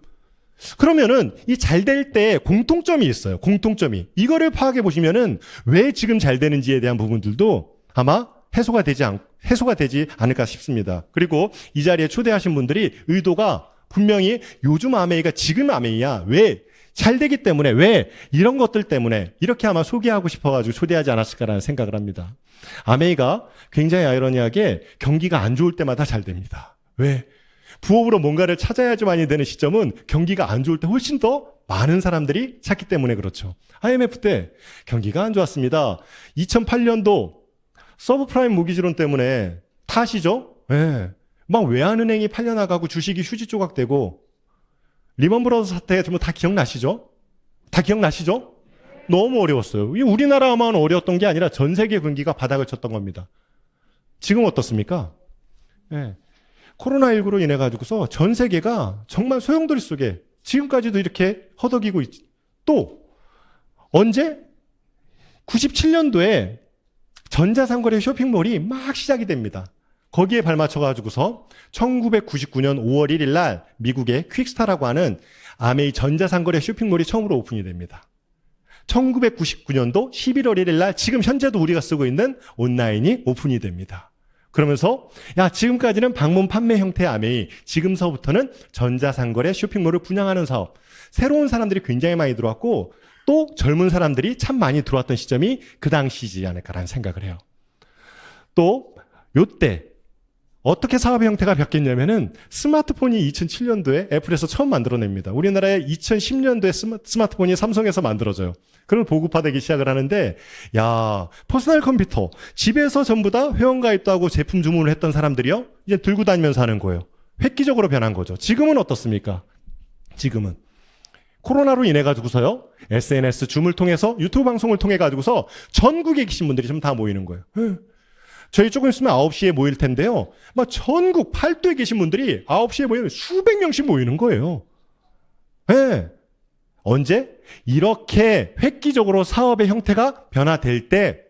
그러면은 이 잘 될 때 공통점이 있어요. 공통점이. 이거를 파악해 보시면은 왜 지금 잘 되는지에 대한 부분들도 아마 해소가 되지 않을까 싶습니다. 그리고 이 자리에 초대하신 분들이 의도가 분명히 요즘 아메이가 지금 아메이야. 왜? 잘 되기 때문에, 왜? 이런 것들 때문에 이렇게 아마 소개하고 싶어가지고 초대하지 않았을까라는 생각을 합니다. 아메이가 굉장히 아이러니하게 경기가 안 좋을 때마다 잘 됩니다. 왜? 부업으로 뭔가를 찾아야지만이 되는 시점은 경기가 안 좋을 때 훨씬 더 많은 사람들이 찾기 때문에 그렇죠. IMF 때 경기가 안 좋았습니다. 2008년도 서브프라임 모기지론 때문에 다 아시죠? 예. 막 외환은행이 팔려나가고 주식이 휴지 조각되고 리먼 브러더스 사태 다 기억나시죠? 다 기억나시죠? 너무 어려웠어요. 우리나라만 어려웠던 게 아니라 전 세계 경기가 바닥을 쳤던 겁니다. 지금 어떻습니까? 예. 코로나19로 인해 가지고서 전 세계가 정말 소용돌이 속에 지금까지도 이렇게 허덕이고 또 언제? 97년도에 전자상거래 쇼핑몰이 막 시작이 됩니다. 거기에 발맞춰가지고서 1999년 5월 1일 날 미국의 퀵스타라고 하는 아메이 전자상거래 쇼핑몰이 처음으로 오픈이 됩니다. 1999년도 11월 1일 날 지금 현재도 우리가 쓰고 있는 온라인이 오픈이 됩니다. 그러면서 야, 지금까지는 방문 판매 형태의 아메이, 지금서부터는 전자상거래 쇼핑몰을 분양하는 사업. 새로운 사람들이 굉장히 많이 들어왔고 또 젊은 사람들이 참 많이 들어왔던 시점이 그 당시이지 않을까라는 생각을 해요. 또 요때 어떻게 사업의 형태가 바뀌었냐면은 스마트폰이 2007년도에 애플에서 처음 만들어냅니다. 우리나라에 2010년도에 스마트폰이 삼성에서 만들어져요. 그러면 보급화되기 시작을 하는데, 야, 퍼스널 컴퓨터. 집에서 전부 다 회원가입도 하고 제품 주문을 했던 사람들이요, 이제 들고 다니면서 하는 거예요. 획기적으로 변한 거죠. 지금은 어떻습니까? 지금은. 코로나로 인해 가지고서요, SNS, 줌을 통해서, 유튜브 방송을 통해 가지고서 전국에 계신 분들이 좀 다 모이는 거예요. 저희 조금 있으면 9시에 모일 텐데요. 막 전국 팔도에 계신 분들이 9시에 모이면 수백 명씩 모이는 거예요. 네. 언제? 이렇게 획기적으로 사업의 형태가 변화될 때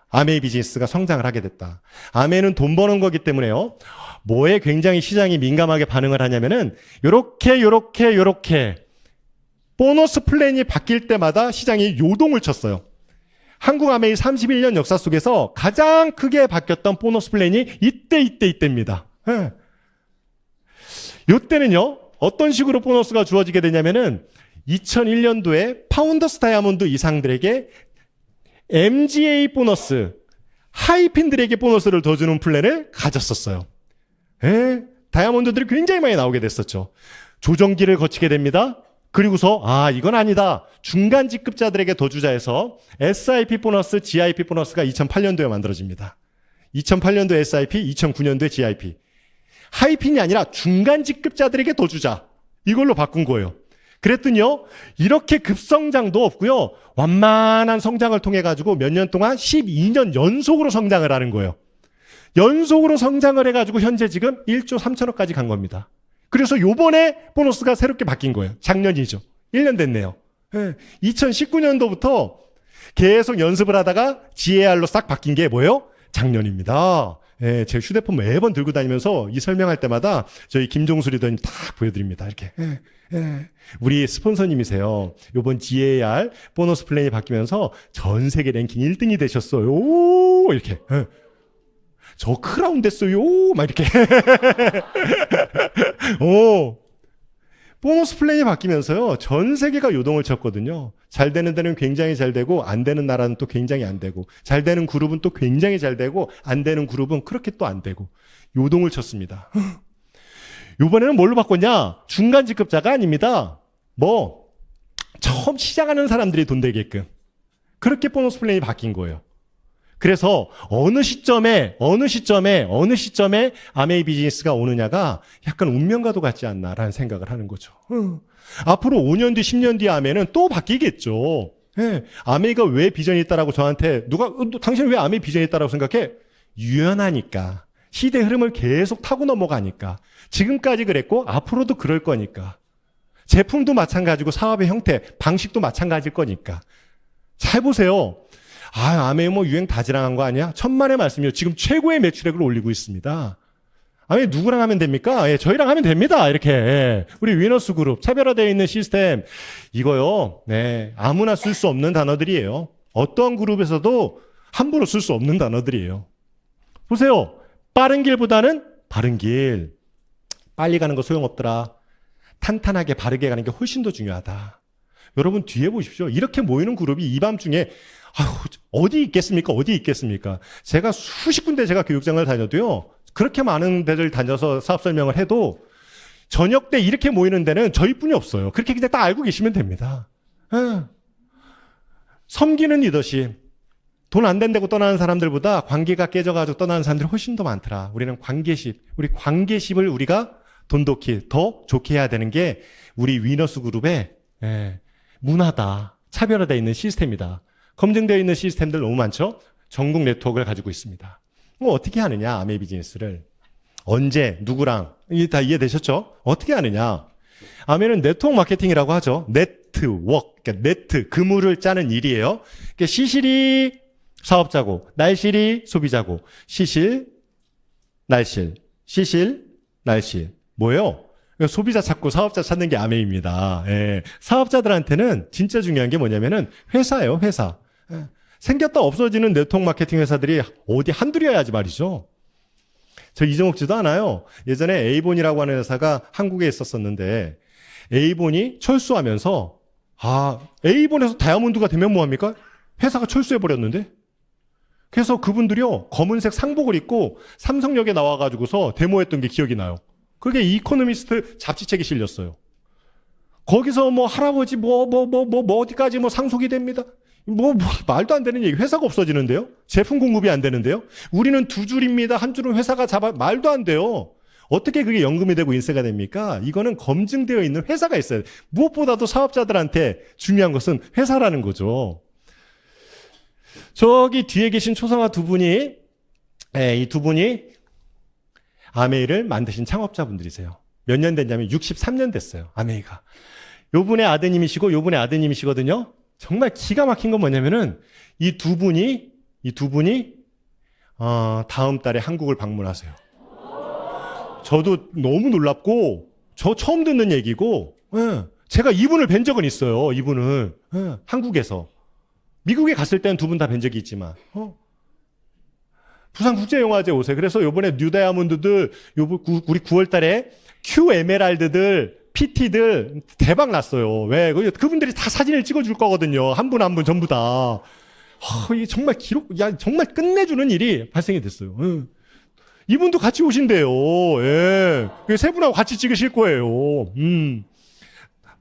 아메이 비즈니스가 성장을 하게 됐다. 아메이는 돈 버는 거기 때문에요. 뭐에 굉장히 시장이 민감하게 반응을 하냐면은 요렇게 보너스 플랜이 바뀔 때마다 시장이 요동을 쳤어요. 한국 아메이 31년 역사 속에서 가장 크게 바뀌었던 보너스 플랜이 이때입니다. 네. 이때는요, 어떤 식으로 보너스가 주어지게 되냐면은 2001년도에 파운더스 다이아몬드 이상들에게 MGA 보너스, 하이핀들에게 보너스를 더 주는 플랜을 가졌었어요. 네. 다이아몬드들이 굉장히 많이 나오게 됐었죠. 조정기를 거치게 됩니다. 그리고서 이건 아니다. 중간 직급자들에게 더 주자 해서 SIP 보너스, GIP 보너스가 2008년도에 만들어집니다. 2008년도 SIP, 2009년도에 GIP. 하이핀이 아니라 중간 직급자들에게 더 주자. 이걸로 바꾼 거예요. 그랬더니요, 이렇게 급성장도 없고요, 완만한 성장을 통해 가지고 몇 년 동안 12년 연속으로 성장을 하는 거예요. 연속으로 성장을 해가지고 현재 지금 1조 3천억까지 간 겁니다. 그래서 요번에 보너스가 새롭게 바뀐 거예요. 작년이죠. 1년 됐네요. 2019년도부터 계속 연습을 하다가 GAR로 싹 바뀐 게 뭐예요? 작년입니다. 제 휴대폰 매번 들고 다니면서 이 설명할 때마다 저희 김종수 리더님 다 보여드립니다. 이렇게. 우리 스폰서님이세요. 요번 GAR 보너스 플랜이 바뀌면서 전 세계 랭킹 1등이 되셨어요. 이렇게. 저 크라운 됐어요. 막 이렇게. 보너스 플랜이 바뀌면서요, 전 세계가 요동을 쳤거든요. 잘 되는 데는 굉장히 잘 되고, 안 되는 나라는 또 굉장히 안 되고, 잘 되는 그룹은 또 굉장히 잘 되고, 안 되는 그룹은 그렇게 또 안 되고, 요동을 쳤습니다. 요번에는 뭘로 바꿨냐? 중간 직급자가 아닙니다. 처음 시작하는 사람들이 돈 되게끔. 그렇게 보너스 플랜이 바뀐 거예요. 그래서 어느 시점에 아메이 비즈니스가 오느냐가 약간 운명과도 같지 않나라는 생각을 하는 거죠. 앞으로 5년 뒤, 10년 뒤 아메이는 또 바뀌겠죠. 아메이가 왜 비전이 있다라고 저한테 당신은 왜 아메이 비전이 있다라고 생각해? 유연하니까. 시대 흐름을 계속 타고 넘어가니까. 지금까지 그랬고 앞으로도 그럴 거니까. 제품도 마찬가지고 사업의 형태, 방식도 마찬가지일 거니까. 잘 보세요. 아메이 유행 다 지나간 거 아니야? 천만의 말씀이요. 지금 최고의 매출액을 올리고 있습니다. 누구랑 하면 됩니까? 저희랑 하면 됩니다. 이렇게. 우리 위너스 그룹, 차별화되어 있는 시스템. 이거요. 아무나 쓸 수 없는 단어들이에요. 어떠한 그룹에서도 함부로 쓸 수 없는 단어들이에요. 보세요. 빠른 길보다는 바른 길. 빨리 가는 거 소용없더라. 탄탄하게 바르게 가는 게 훨씬 더 중요하다. 여러분 뒤에 보십시오. 이렇게 모이는 그룹이 이 밤중에 어디 있겠습니까? 제가 수십 군데 제가 교육장을 다녀도요, 그렇게 많은 데를 다녀서 사업 설명을 해도 저녁 때 이렇게 모이는 데는 저희뿐이 없어요. 그렇게 그냥 딱 알고 계시면 됩니다. 섬기는 리더십. 돈 안 된다고 떠나는 사람들보다 관계가 깨져가지고 떠나는 사람들이 훨씬 더 많더라. 우리 관계십을 우리가 돈독히 더 좋게 해야 되는 게 우리 위너스 그룹의 문화다. 차별화되어 있는 시스템이다. 검증되어 있는 시스템들 너무 많죠? 전국 네트워크를 가지고 있습니다. 어떻게 하느냐, 아메이 비즈니스를. 언제, 누구랑. 이게 다 이해되셨죠? 어떻게 하느냐. 아메이는 네트워크 마케팅이라고 하죠. 네트워크, 그러니까 그물을 짜는 일이에요. 그러니까 시실이 사업자고, 날실이 소비자고, 시실, 날실, 시실, 날실. 뭐예요? 소비자 찾고 사업자 찾는 게 아메입니다. 예. 사업자들한테는 진짜 중요한 게 뭐냐면은 회사예요, 회사. 예. 생겼다 없어지는 네트워크 마케팅 회사들이 어디 한둘이어야지 말이죠. 저 잊어먹지도 않아요. 예전에 에이본이라고 하는 회사가 한국에 있었었는데 에이본이 철수하면서 에이본에서 다이아몬드가 되면 뭐합니까? 회사가 철수해버렸는데? 그래서 그분들이요, 검은색 상복을 입고 삼성역에 나와가지고서 데모했던 게 기억이 나요. 그게 이코노미스트 잡지책에 실렸어요. 거기서 뭐 할아버지 어디까지 상속이 됩니다. 말도 안 되는 얘기. 회사가 없어지는데요? 제품 공급이 안 되는데요? 우리는 두 줄입니다. 한 줄은 회사가 말도 안 돼요. 어떻게 그게 연금이 되고 인세가 됩니까? 이거는 검증되어 있는 회사가 있어요. 무엇보다도 사업자들한테 중요한 것은 회사라는 거죠. 저기 뒤에 계신 초상화 두 분이, 이 두 분이 아메이를 만드신 창업자분들이세요. 몇 년 됐냐면 63년 됐어요. 아메이가. 요분의 아드님이시고 요분의 아드님이시거든요. 정말 기가 막힌 건 뭐냐면은 이 두 분이 다음 달에 한국을 방문하세요. 저도 너무 놀랍고 저 처음 듣는 얘기고, 제가 이분을 뵌 적은 있어요. 이분을 한국에서. 미국에 갔을 때는 두 분 다 뵌 적이 있지만 부산국제영화제 오세요. 그래서 요번에 뉴다이아몬드들 우리 9월 달에 큐 에메랄드들 PT들 대박 났어요. 왜? 그분들이 다 사진을 찍어줄 거거든요. 한 분 한 분 전부 다. 이게 정말 정말 끝내주는 일이 발생이 됐어요. 이분도 같이 오신대요. 예. 세 분하고 같이 찍으실 거예요.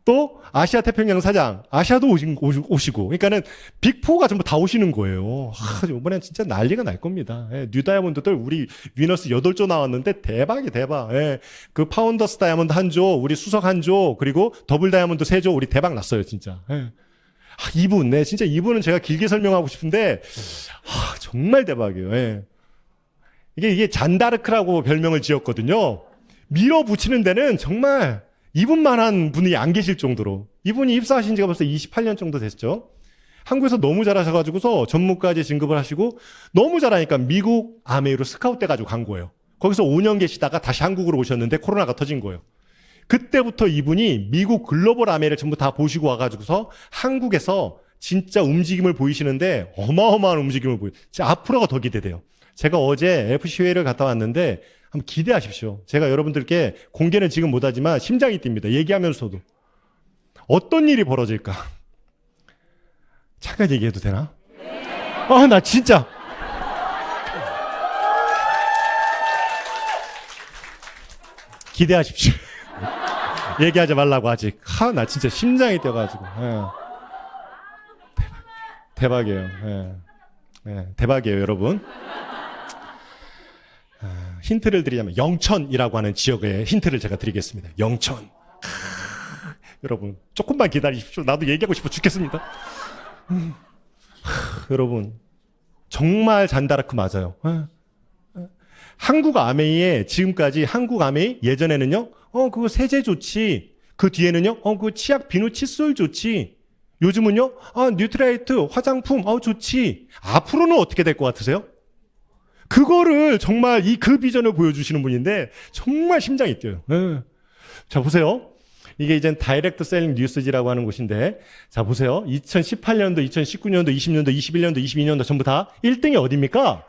또 아시아 태평양 사장, 아시아도 오시고, 그러니까는 빅4가 전부 다 오시는 거예요. 이번엔 진짜 난리가 날 겁니다. 예, 뉴 다이아몬드들 우리 위너스 8조 나왔는데 대박이 대박. 예, 그 파운더스 다이아몬드 1조, 우리 수석 1조, 그리고 더블 다이아몬드 3조 우리 대박 났어요, 진짜. 예. 이분, 진짜 이분은 제가 길게 설명하고 싶은데, 정말 대박이에요. 예. 이게 잔다르크라고 별명을 지었거든요. 밀어붙이는 데는 정말 이분만한 분이 안 계실 정도로. 이분이 입사하신 지가 벌써 28년 정도 됐죠. 한국에서 너무 잘하셔가지고서 전무까지 진급을 하시고 너무 잘하니까 미국 아메이로 스카우트 돼가지고 간 거예요. 거기서 5년 계시다가 다시 한국으로 오셨는데 코로나가 터진 거예요. 그때부터 이분이 미국 글로벌 아메이를 전부 다 보시고 와가지고서 한국에서 진짜 움직임을 보이시는데 어마어마한 움직임을 진짜 앞으로가 더 기대돼요. 제가 어제 FC회의를 갔다 왔는데 한번 기대하십시오. 제가 여러분들께 공개는 지금 못하지만 심장이 뜁니다. 얘기하면서도. 어떤 일이 벌어질까? 잠깐 얘기해도 되나? 나 진짜. 기대하십시오. 얘기하지 말라고 아직. 나 진짜 심장이 뛰어가지고. 대박이에요. 대박이에요, 여러분. 힌트를 드리자면 영천이라고 하는 지역의 힌트를 제가 드리겠습니다. 영천. 여러분 조금만 기다리십시오. 나도 얘기하고 싶어 죽겠습니다. 여러분 정말 잔다르크 맞아요. 한국 아메이에 지금까지 한국 아메이 예전에는요. 그거 세제 좋지. 그 뒤에는요. 그 치약 비누 칫솔 좋지. 요즘은요. 뉴트라이트 화장품 좋지. 앞으로는 어떻게 될 것 같으세요? 그거를 정말 그 비전을 보여주시는 분인데 정말 심장이 뛰어요. 자 보세요. 이게 이제 다이렉트 셀링 뉴스지라고 하는 곳인데 자 보세요. 2018년도, 2019년도, 20년도, 21년도, 22년도 전부 다 1등이 어디입니까?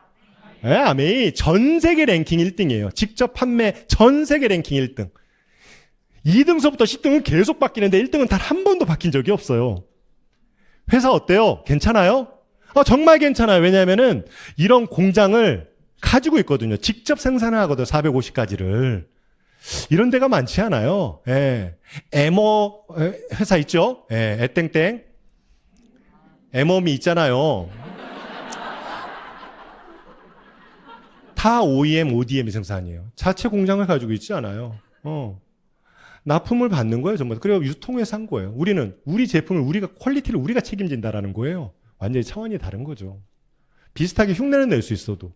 아메이 전 세계 랭킹 1등이에요. 직접 판매 전 세계 랭킹 1등. 2등서부터 10등은 계속 바뀌는데 1등은 단 한 번도 바뀐 적이 없어요. 회사 어때요? 괜찮아요? 정말 괜찮아요. 왜냐하면은 이런 공장을 가지고 있거든요. 직접 생산을 하거든요. 450가지를. 이런 데가 많지 않아요. 에머 회사 있죠? 에땡땡. 에머미 있잖아요. 다 OEM, ODM 생산이에요. 자체 공장을 가지고 있지 않아요. 납품을 받는 거예요, 전부. 그리고 유통해서 한 거예요. 우리 제품을 퀄리티를 우리가 책임진다라는 거예요. 완전히 차원이 다른 거죠. 비슷하게 흉내는 낼 수 있어도.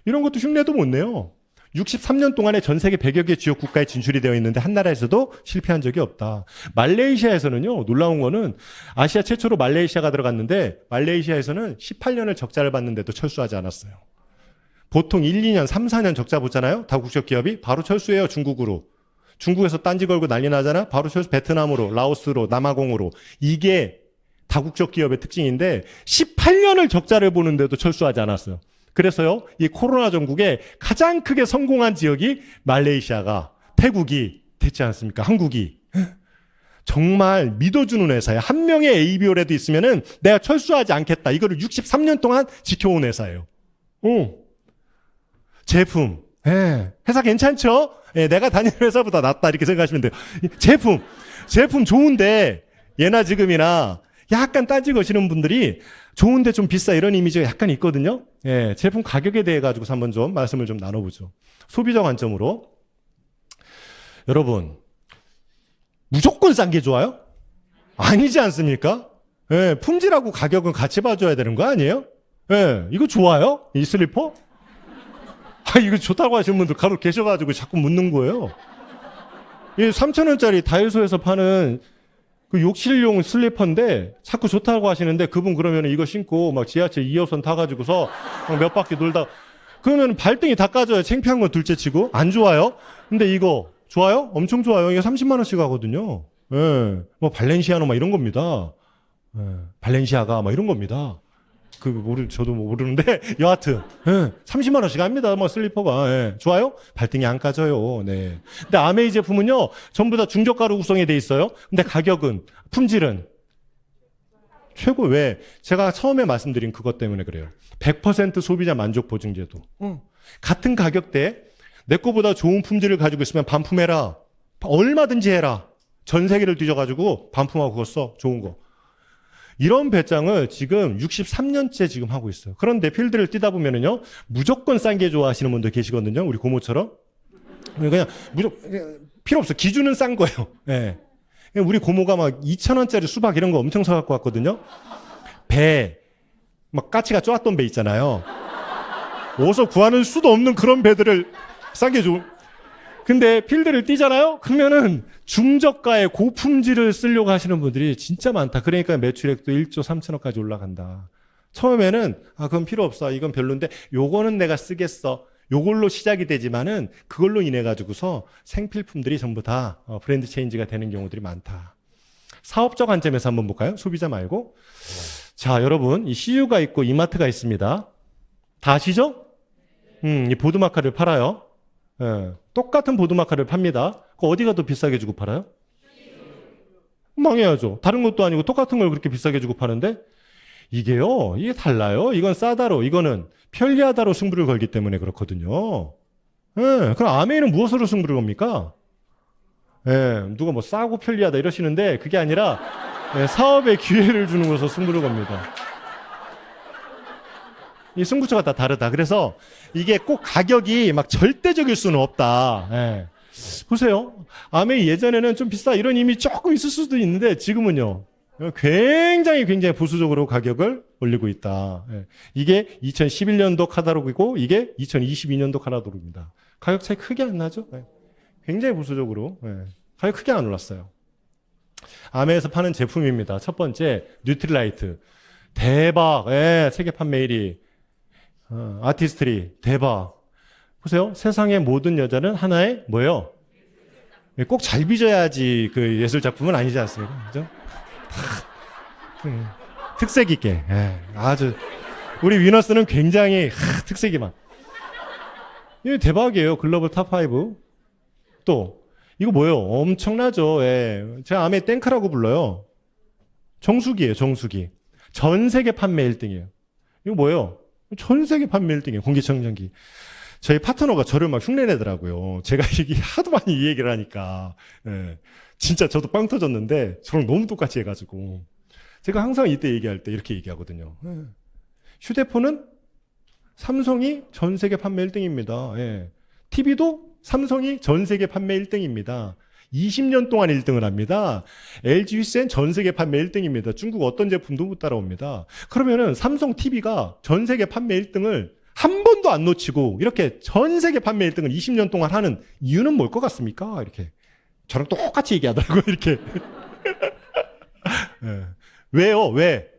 이런 것도 흉내도 못 내요. 63년 동안에 전 세계 100여 개 주요 국가에 진출이 되어 있는데 한 나라에서도 실패한 적이 없다. 말레이시아에서는요. 놀라운 거는 아시아 최초로 말레이시아가 들어갔는데 말레이시아에서는 18년을 적자를 봤는데도 철수하지 않았어요. 보통 1, 2년, 3, 4년 적자 보잖아요. 다국적 기업이 바로 철수해요. 중국으로. 중국에서 딴지 걸고 난리 나잖아. 바로 철수 베트남으로, 라오스로, 남아공으로. 이게 다국적 기업의 특징인데 18년을 적자를 보는데도 철수하지 않았어요. 그래서요. 이 코로나 전국에 가장 크게 성공한 지역이 말레이시아가, 태국이 됐지 않습니까? 한국이. 정말 믿어주는 회사예요. 한 명의 ABO라도 있으면은 내가 철수하지 않겠다. 이거를 63년 동안 지켜온 회사예요. 제품. 회사 괜찮죠? 내가 다니는 회사보다 낫다. 이렇게 생각하시면 돼요. 제품 좋은데 예나 지금이나 약간 딴지 거시는 분들이 좋은데 좀 비싸 이런 이미지가 약간 있거든요. 제품 가격에 대해 가지고서 한번 좀 말씀을 좀 나눠보죠. 소비자 관점으로. 여러분, 무조건 싼 게 좋아요? 아니지 않습니까? 품질하고 가격은 같이 봐줘야 되는 거 아니에요? 이거 좋아요? 이 슬리퍼? 이거 좋다고 하시는 분들 가로 계셔가지고 자꾸 묻는 거예요. 이 3,000원짜리 다이소에서 파는 그 욕실용 슬리퍼인데 자꾸 좋다고 하시는데 그분 그러면 이거 신고 막 지하철 2호선 타가지고서 막 몇 바퀴 돌다 그러면 발등이 다 까져요. 창피한 건 둘째 치고. 안 좋아요? 근데 이거 좋아요? 엄청 좋아요. 이게 30만 원씩 하거든요. 뭐 발렌시아노 막 이런 겁니다. 발렌시아가 막 이런 겁니다. 저도 모르는데, 여하튼, 30만 원씩 합니다. 뭐 슬리퍼가. 좋아요? 발등이 안 까져요. 네. 근데 아메이 제품은요, 전부 다 중저가로 구성이 돼 있어요. 근데 가격은, 품질은 최고. 왜? 제가 처음에 말씀드린 그것 때문에 그래요. 100% 소비자 만족 보증제도. 같은 가격대에 내 거보다 좋은 품질을 가지고 있으면 반품해라. 얼마든지 해라. 전 세계를 뒤져가지고 반품하고 그거 써. 좋은 거. 이런 배짱을 지금 63년째 지금 하고 있어요. 그런데 필드를 뛰다 보면은요, 무조건 싼 게 좋아하시는 분들 계시거든요. 우리 고모처럼. 그냥 필요 없어. 기준은 싼 거예요. 우리 고모가 막 2,000원짜리 수박 이런 거 엄청 사갖고 왔거든요. 막 까치가 쪼았던 배 있잖아요. 어디서 구하는 수도 없는 그런 배들을 싸게 근데 필드를 뛰잖아요? 그러면은 중저가의 고품질을 쓰려고 하시는 분들이 진짜 많다. 그러니까 매출액도 1조 3천억까지 올라간다. 처음에는 그건 필요 없어. 이건 별론데 요거는 내가 쓰겠어. 요걸로 시작이 되지만은 그걸로 인해 가지고서 생필품들이 전부 다 브랜드 체인지가 되는 경우들이 많다. 사업적 관점에서 한번 볼까요? 소비자 말고. 자, 여러분, 이 CU가 있고 이마트가 있습니다. 다 아시죠? 이 보드마카를 팔아요. 똑같은 보드마카를 팝니다. 그거 어디가 더 비싸게 주고 팔아요? 망해야죠. 다른 것도 아니고 똑같은 걸 그렇게 비싸게 주고 파는데 이게 달라요. 이건 싸다로, 이거는 편리하다로 승부를 걸기 때문에 그렇거든요. 그럼 아메이는 무엇으로 승부를 겁니까? 누가 뭐 싸고 편리하다 이러시는데 그게 아니라 사업에 기회를 주는 것으로 승부를 겁니다. 이 승부처가 다 다르다. 그래서 이게 꼭 가격이 막 절대적일 수는 없다. 보세요. 아메이 예전에는 좀 비싸 이런 이미 조금 있을 수도 있는데 지금은요. 굉장히 보수적으로 가격을 올리고 있다. 이게 2011년도 카탈로그이고 이게 2022년도 카탈로그입니다. 가격 차이 크게 안 나죠? 굉장히 보수적으로 가격 크게 안 올랐어요. 아메이에서 파는 제품입니다. 첫 번째 뉴트릴라이트. 대박. 세계 판매 1위. 아티스트리 대박. 보세요. 세상의 모든 여자는 하나의 뭐예요? 꼭 잘 빚어야지 그 예술 작품은 아니지 않습니까? 그죠? 특색 있게. 아주 우리 위너스는 굉장히 특색이 많. 이거 대박이에요. 글로벌 탑5. 또 이거 뭐예요? 엄청나죠. 제가 아메 땡크라고 불러요. 정수기예요. 정수기. 전 세계 판매 1등이에요. 이거 뭐예요? 전 세계 판매 1등이에요. 공기청정기. 저희 파트너가 저를 막 흉내내더라고요. 제가 이게 하도 많이 이 얘기를 하니까. 진짜 저도 빵 터졌는데 저랑 너무 똑같이 해가지고. 제가 항상 이때 얘기할 때 이렇게 얘기하거든요. 휴대폰은 삼성이 전 세계 판매 1등입니다. TV도 삼성이 전 세계 판매 1등입니다. 20년 동안 1등을 합니다. LG 휘센 전 세계 판매 1등입니다. 중국 어떤 제품도 못 따라옵니다. 그러면은 삼성 TV가 전 세계 판매 1등을 한 번도 안 놓치고 이렇게 전 세계 판매 1등을 20년 동안 하는 이유는 뭘 것 같습니까? 이렇게. 저랑 똑같이 얘기하더라고요. 이렇게. 왜요? 왜?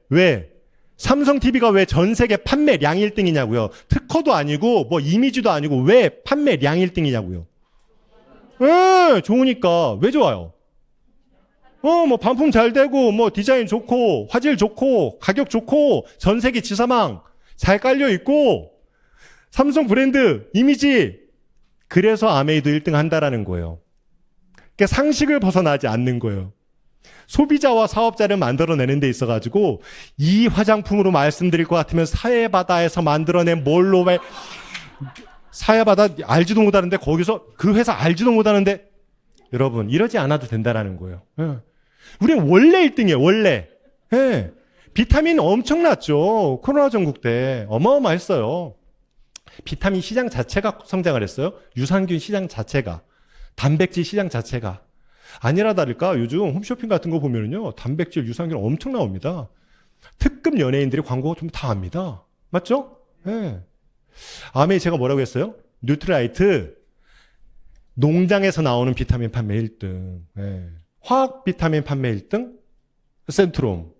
삼성 TV가 왜 전 세계 판매량 1등이냐고요. 특허도 아니고 뭐 이미지도 아니고 왜 판매량 1등이냐고요. 예, 좋으니까. 왜 좋아요? 뭐 반품 잘 되고 뭐 디자인 좋고 화질 좋고 가격 좋고 전 세계 지사망 잘 깔려 있고 삼성 브랜드 이미지, 그래서 아메이도 1등 한다라는 거예요. 그러니까 상식을 벗어나지 않는 거예요. 소비자와 사업자를 만들어내는 데 있어가지고 이 화장품으로 말씀드릴 것 같으면 사회바다에서 만들어낸 뭘로 왜 사회바다 알지도 못하는데 거기서 그 회사 알지도 못하는데 여러분 이러지 않아도 된다라는 거예요. 예. 우리는 원래 1등이에요. 원래. 예. 비타민 엄청났죠. 코로나 전국 때 어마어마했어요. 비타민 시장 자체가 성장을 했어요. 유산균 시장 자체가, 단백질 시장 자체가. 아니라 다를까 요즘 홈쇼핑 같은 거 보면은요 단백질, 유산균 엄청 나옵니다. 특급 연예인들이 광고 좀 다 합니다. 맞죠? 예. 아메이 제가 뭐라고 했어요? 뉴트라이트 농장에서 나오는 비타민 판매 1등. 예. 화학 비타민 판매 1등, 센트롬.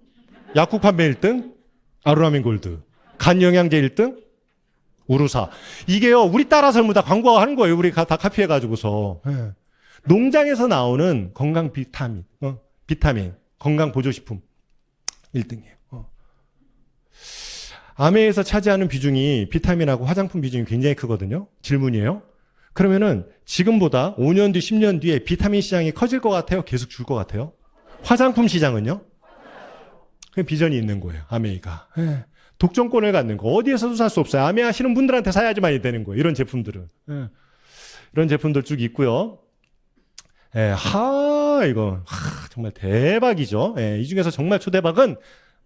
약국 판매 1등, 아루라민 골드. 간 영양제 1등, 우루사. 이게요, 우리 따라 설무 다 광고하는 거예요. 우리 다 카피해가지고서. 예. 농장에서 나오는 건강 비타민, 비타민, 건강 보조식품 1등이에요. 아메에서 차지하는 비중이 비타민하고 화장품 비중이 굉장히 크거든요. 질문이에요. 그러면은 지금보다 5년 뒤, 10년 뒤에 비타민 시장이 커질 것 같아요? 계속 줄 것 같아요? 화장품 시장은요? 그 비전이 있는 거예요. 아메이가. 예. 독점권을 갖는 거. 어디에서도 살 수 없어요. 아메 하시는 분들한테 사야지만 되는 거예요. 이런 제품들은. 예. 이런 제품들 쭉 있고요. 예. 이거. 정말 대박이죠. 예. 이 중에서 정말 초대박은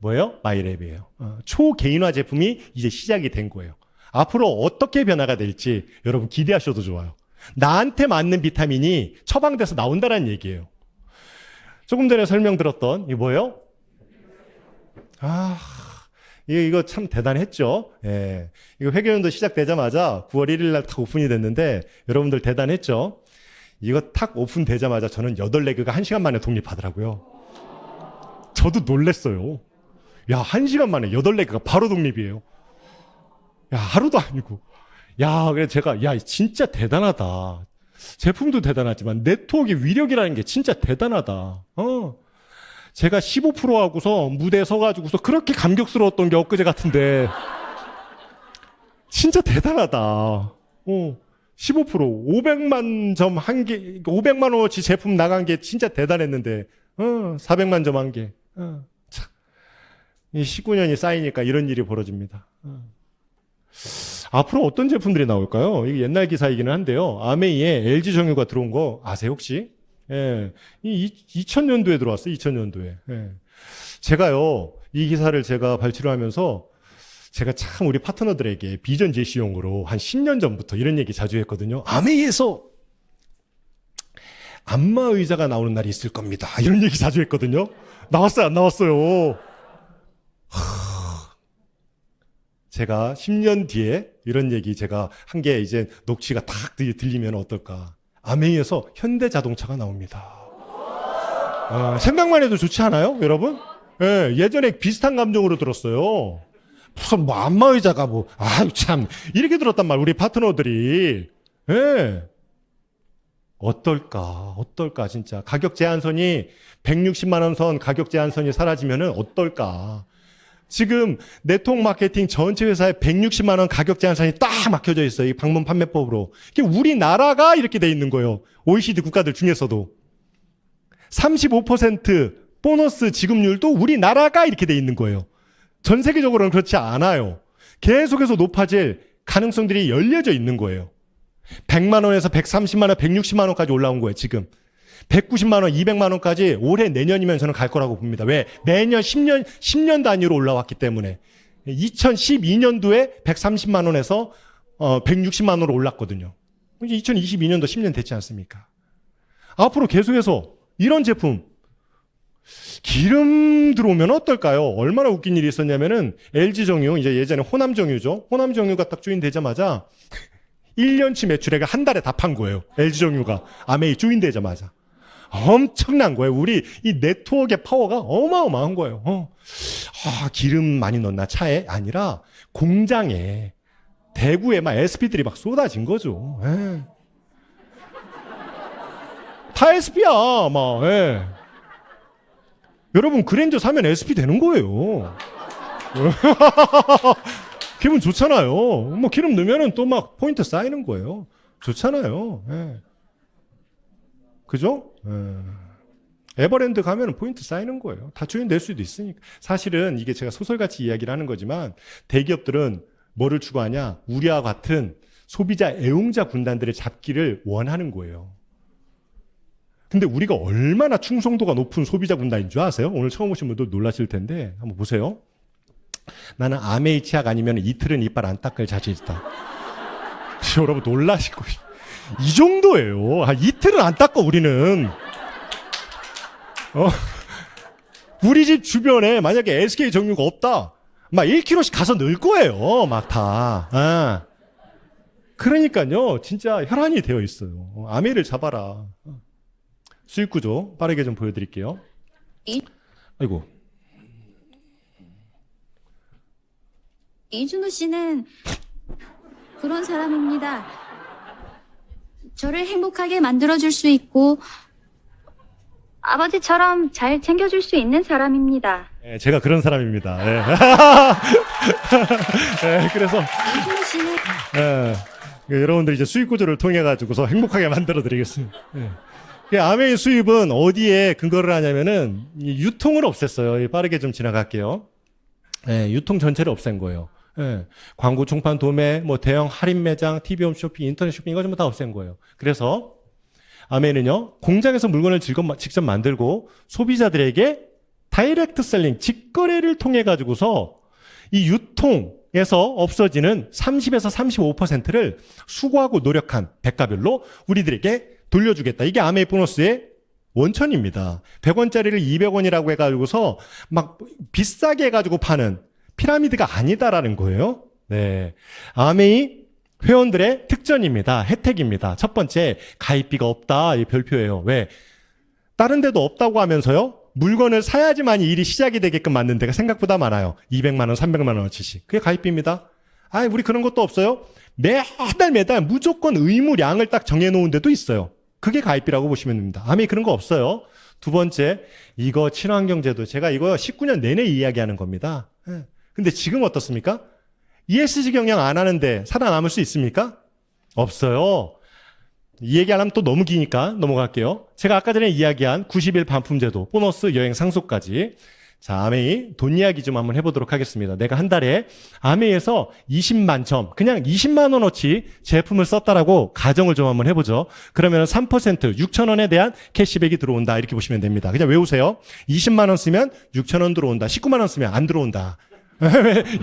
뭐예요? 마이랩이에요. 초개인화 제품이 이제 시작이 된 거예요. 앞으로 어떻게 변화가 될지 여러분 기대하셔도 좋아요. 나한테 맞는 비타민이 처방돼서 나온다는 얘기예요. 조금 전에 설명드렸던 이 뭐예요? 이거 참 대단했죠. 예. 이거 회계연도 시작되자마자 9월 1일 날 탁 오픈이 됐는데 여러분들 대단했죠. 이거 탁 오픈되자마자 저는 8레그가 1시간 만에 독립하더라고요. 저도 놀랬어요. 야, 1시간 만에 8레그가 바로 독립이에요. 야, 하루도 아니고. 야, 그래서 제가, 야, 진짜 대단하다. 제품도 대단하지만 네트워크의 위력이라는 게 진짜 대단하다. 제가 15% 하고서 무대에 서가지고서 그렇게 감격스러웠던 게 엊그제 같은데. 진짜 대단하다. 15%, 500만 점 한 개, 500만 원어치 제품 나간 게 진짜 대단했는데, 400만 점 한 개. 참. 이 19년이 쌓이니까 이런 일이 벌어집니다. 앞으로 어떤 제품들이 나올까요? 이게 옛날 기사이기는 한데요. 아메이에 LG 정유가 들어온 거 아세요, 혹시? 예. 2000년도에 들어왔어요, 2000년도에. 예. 제가요, 이 기사를 제가 발췌를 하면서 제가 참 우리 파트너들에게 비전 제시용으로 한 10년 전부터 이런 얘기 자주 했거든요. 아메이에서 안마 의자가 나오는 날이 있을 겁니다. 이런 얘기 자주 했거든요. 나왔어요, 안 나왔어요? 제가 10년 뒤에 이런 얘기 제가 한 게 이제 녹취가 탁 들리면 어떨까. 아메이에서 현대자동차가 나옵니다. 생각만 해도 좋지 않아요, 여러분? 예, 예전에 비슷한 감정으로 들었어요. 무슨 뭐 안마의자가 뭐, 아유 참 이렇게 들었단 말 우리 파트너들이. 예. 어떨까 진짜. 가격 제한선이 160만 원 선 가격 제한선이 사라지면은 어떨까. 지금 네트워크 마케팅 전체 회사에 160만 원 가격 제한선이 딱 막혀져 있어요. 이 방문 판매법으로. 이게 우리나라가 이렇게 돼 있는 거예요. OECD 국가들 중에서도. 35% 보너스 지급률도 우리나라가 이렇게 돼 있는 거예요. 전 세계적으로는 그렇지 않아요. 계속해서 높아질 가능성들이 열려져 있는 거예요. 100만 원에서 130만 원, 160만 원까지 올라온 거예요, 지금. 190만 원, 200만 원까지 올해 내년이면 저는 갈 거라고 봅니다. 왜? 매년 10년 단위로 올라왔기 때문에. 2012년도에 130만 원에서 160만 원으로 올랐거든요. 이제 2022년도 10년 됐지 않습니까? 앞으로 계속해서 이런 제품 기름 들어오면 어떨까요? 얼마나 웃긴 일이 있었냐면은 LG 정유, 이제 예전에 호남 정유죠. 호남 정유가 딱 조인되자마자 1년치 매출액을 한 달에 다 판 거예요. LG 정유가 아메이 조인되자마자. 엄청난 거예요. 우리 이 네트워크의 파워가 어마어마한 거예요. 기름 많이 넣나 차에? 아니라 공장에, 대구에 막 SP들이 막 쏟아진 거죠. 예. 다 SP야, 막. 예. 여러분 그랜저 사면 SP 되는 거예요. 기분 좋잖아요. 뭐 기름 넣으면은 또 막 포인트 쌓이는 거예요. 좋잖아요. 예. 그죠? 에버랜드 가면은 포인트 쌓이는 거예요. 다 주인 낼 수도 있으니까. 사실은 이게 제가 소설같이 이야기를 하는 거지만 대기업들은 뭐를 추구하냐? 우리와 같은 소비자 애용자 군단들의 잡기를 원하는 거예요. 근데 우리가 얼마나 충성도가 높은 소비자 군단인 줄 아세요? 오늘 처음 오신 분들 놀라실 텐데 한번 보세요. 나는 아메이 치약 아니면 이틀은 이빨 안 닦을 자신 있다. 여러분 놀라시고 이 정도예요. 이틀은 안 닦아 우리는. 우리 집 주변에 만약에 SK 정유가 없다, 막 1kg씩 가서 넣을 거예요. 막 다. 그러니까요, 진짜 혈안이 되어 있어요. 아메이를 잡아라. 수익 구조 빠르게 좀 보여드릴게요. 아이고. 이준호 씨는 그런 사람입니다. 저를 행복하게 만들어줄 수 있고 아버지처럼 잘 챙겨줄 수 있는 사람입니다. 네, 제가 그런 사람입니다. 네. 네, 그래서 이준호 씨는 여러분들 이제 수익 구조를 통해 가지고서 행복하게 만들어 드리겠습니다. 아메이 수입은 어디에 근거를 하냐면은 유통을 없앴어요. 빠르게 좀 지나갈게요. 유통 전체를 없앤 거예요. 광고, 총판, 도매, 뭐 대형 할인 매장, TV 홈쇼핑, 인터넷 쇼핑 이거 전부 다 없앤 거예요. 그래서 아메이는요, 공장에서 물건을 직접 만들고 소비자들에게 다이렉트 셀링, 직거래를 통해 가지고서 이 유통에서 없어지는 30에서 35%를 수고하고 노력한 대가별로 우리들에게 돌려주겠다. 이게 아메이 보너스의 원천입니다. 100원짜리를 200원이라고 해가지고서 막 비싸게 해가지고 파는 피라미드가 아니다라는 거예요. 네. 아메이 회원들의 특전입니다. 혜택입니다. 첫 번째, 가입비가 없다. 이 별표예요. 왜? 다른 데도 없다고 하면서요, 물건을 사야지만 일이 시작이 되게끔 만든 데가 생각보다 많아요. 200만원, 300만원어치씩. 그게 가입비입니다. 우리 그런 것도 없어요. 매달 무조건 의무량을 딱 정해놓은 데도 있어요. 그게 가입비라고 보시면 됩니다. 아메이 그런 거 없어요. 두 번째, 이거 친환경제도 제가 이거 19년 내내 이야기하는 겁니다. 근데 지금 어떻습니까? ESG 경영 안 하는데 살아남을 수 있습니까? 없어요. 이 얘기 안 하면 또 너무 기니까 넘어갈게요. 제가 아까 전에 이야기한 90일 반품제도, 보너스, 여행 상속까지. 자, 아메이 돈 이야기 좀 한번 해보도록 하겠습니다. 내가 한 달에 아메이에서 20만 점, 그냥 20만 원어치 제품을 썼다라고 가정을 좀 한번 해보죠. 그러면 3% 6천 원에 대한 캐시백이 들어온다, 이렇게 보시면 됩니다. 그냥 외우세요. 20만 원 쓰면 6천 원 들어온다. 19만 원 쓰면 안 들어온다.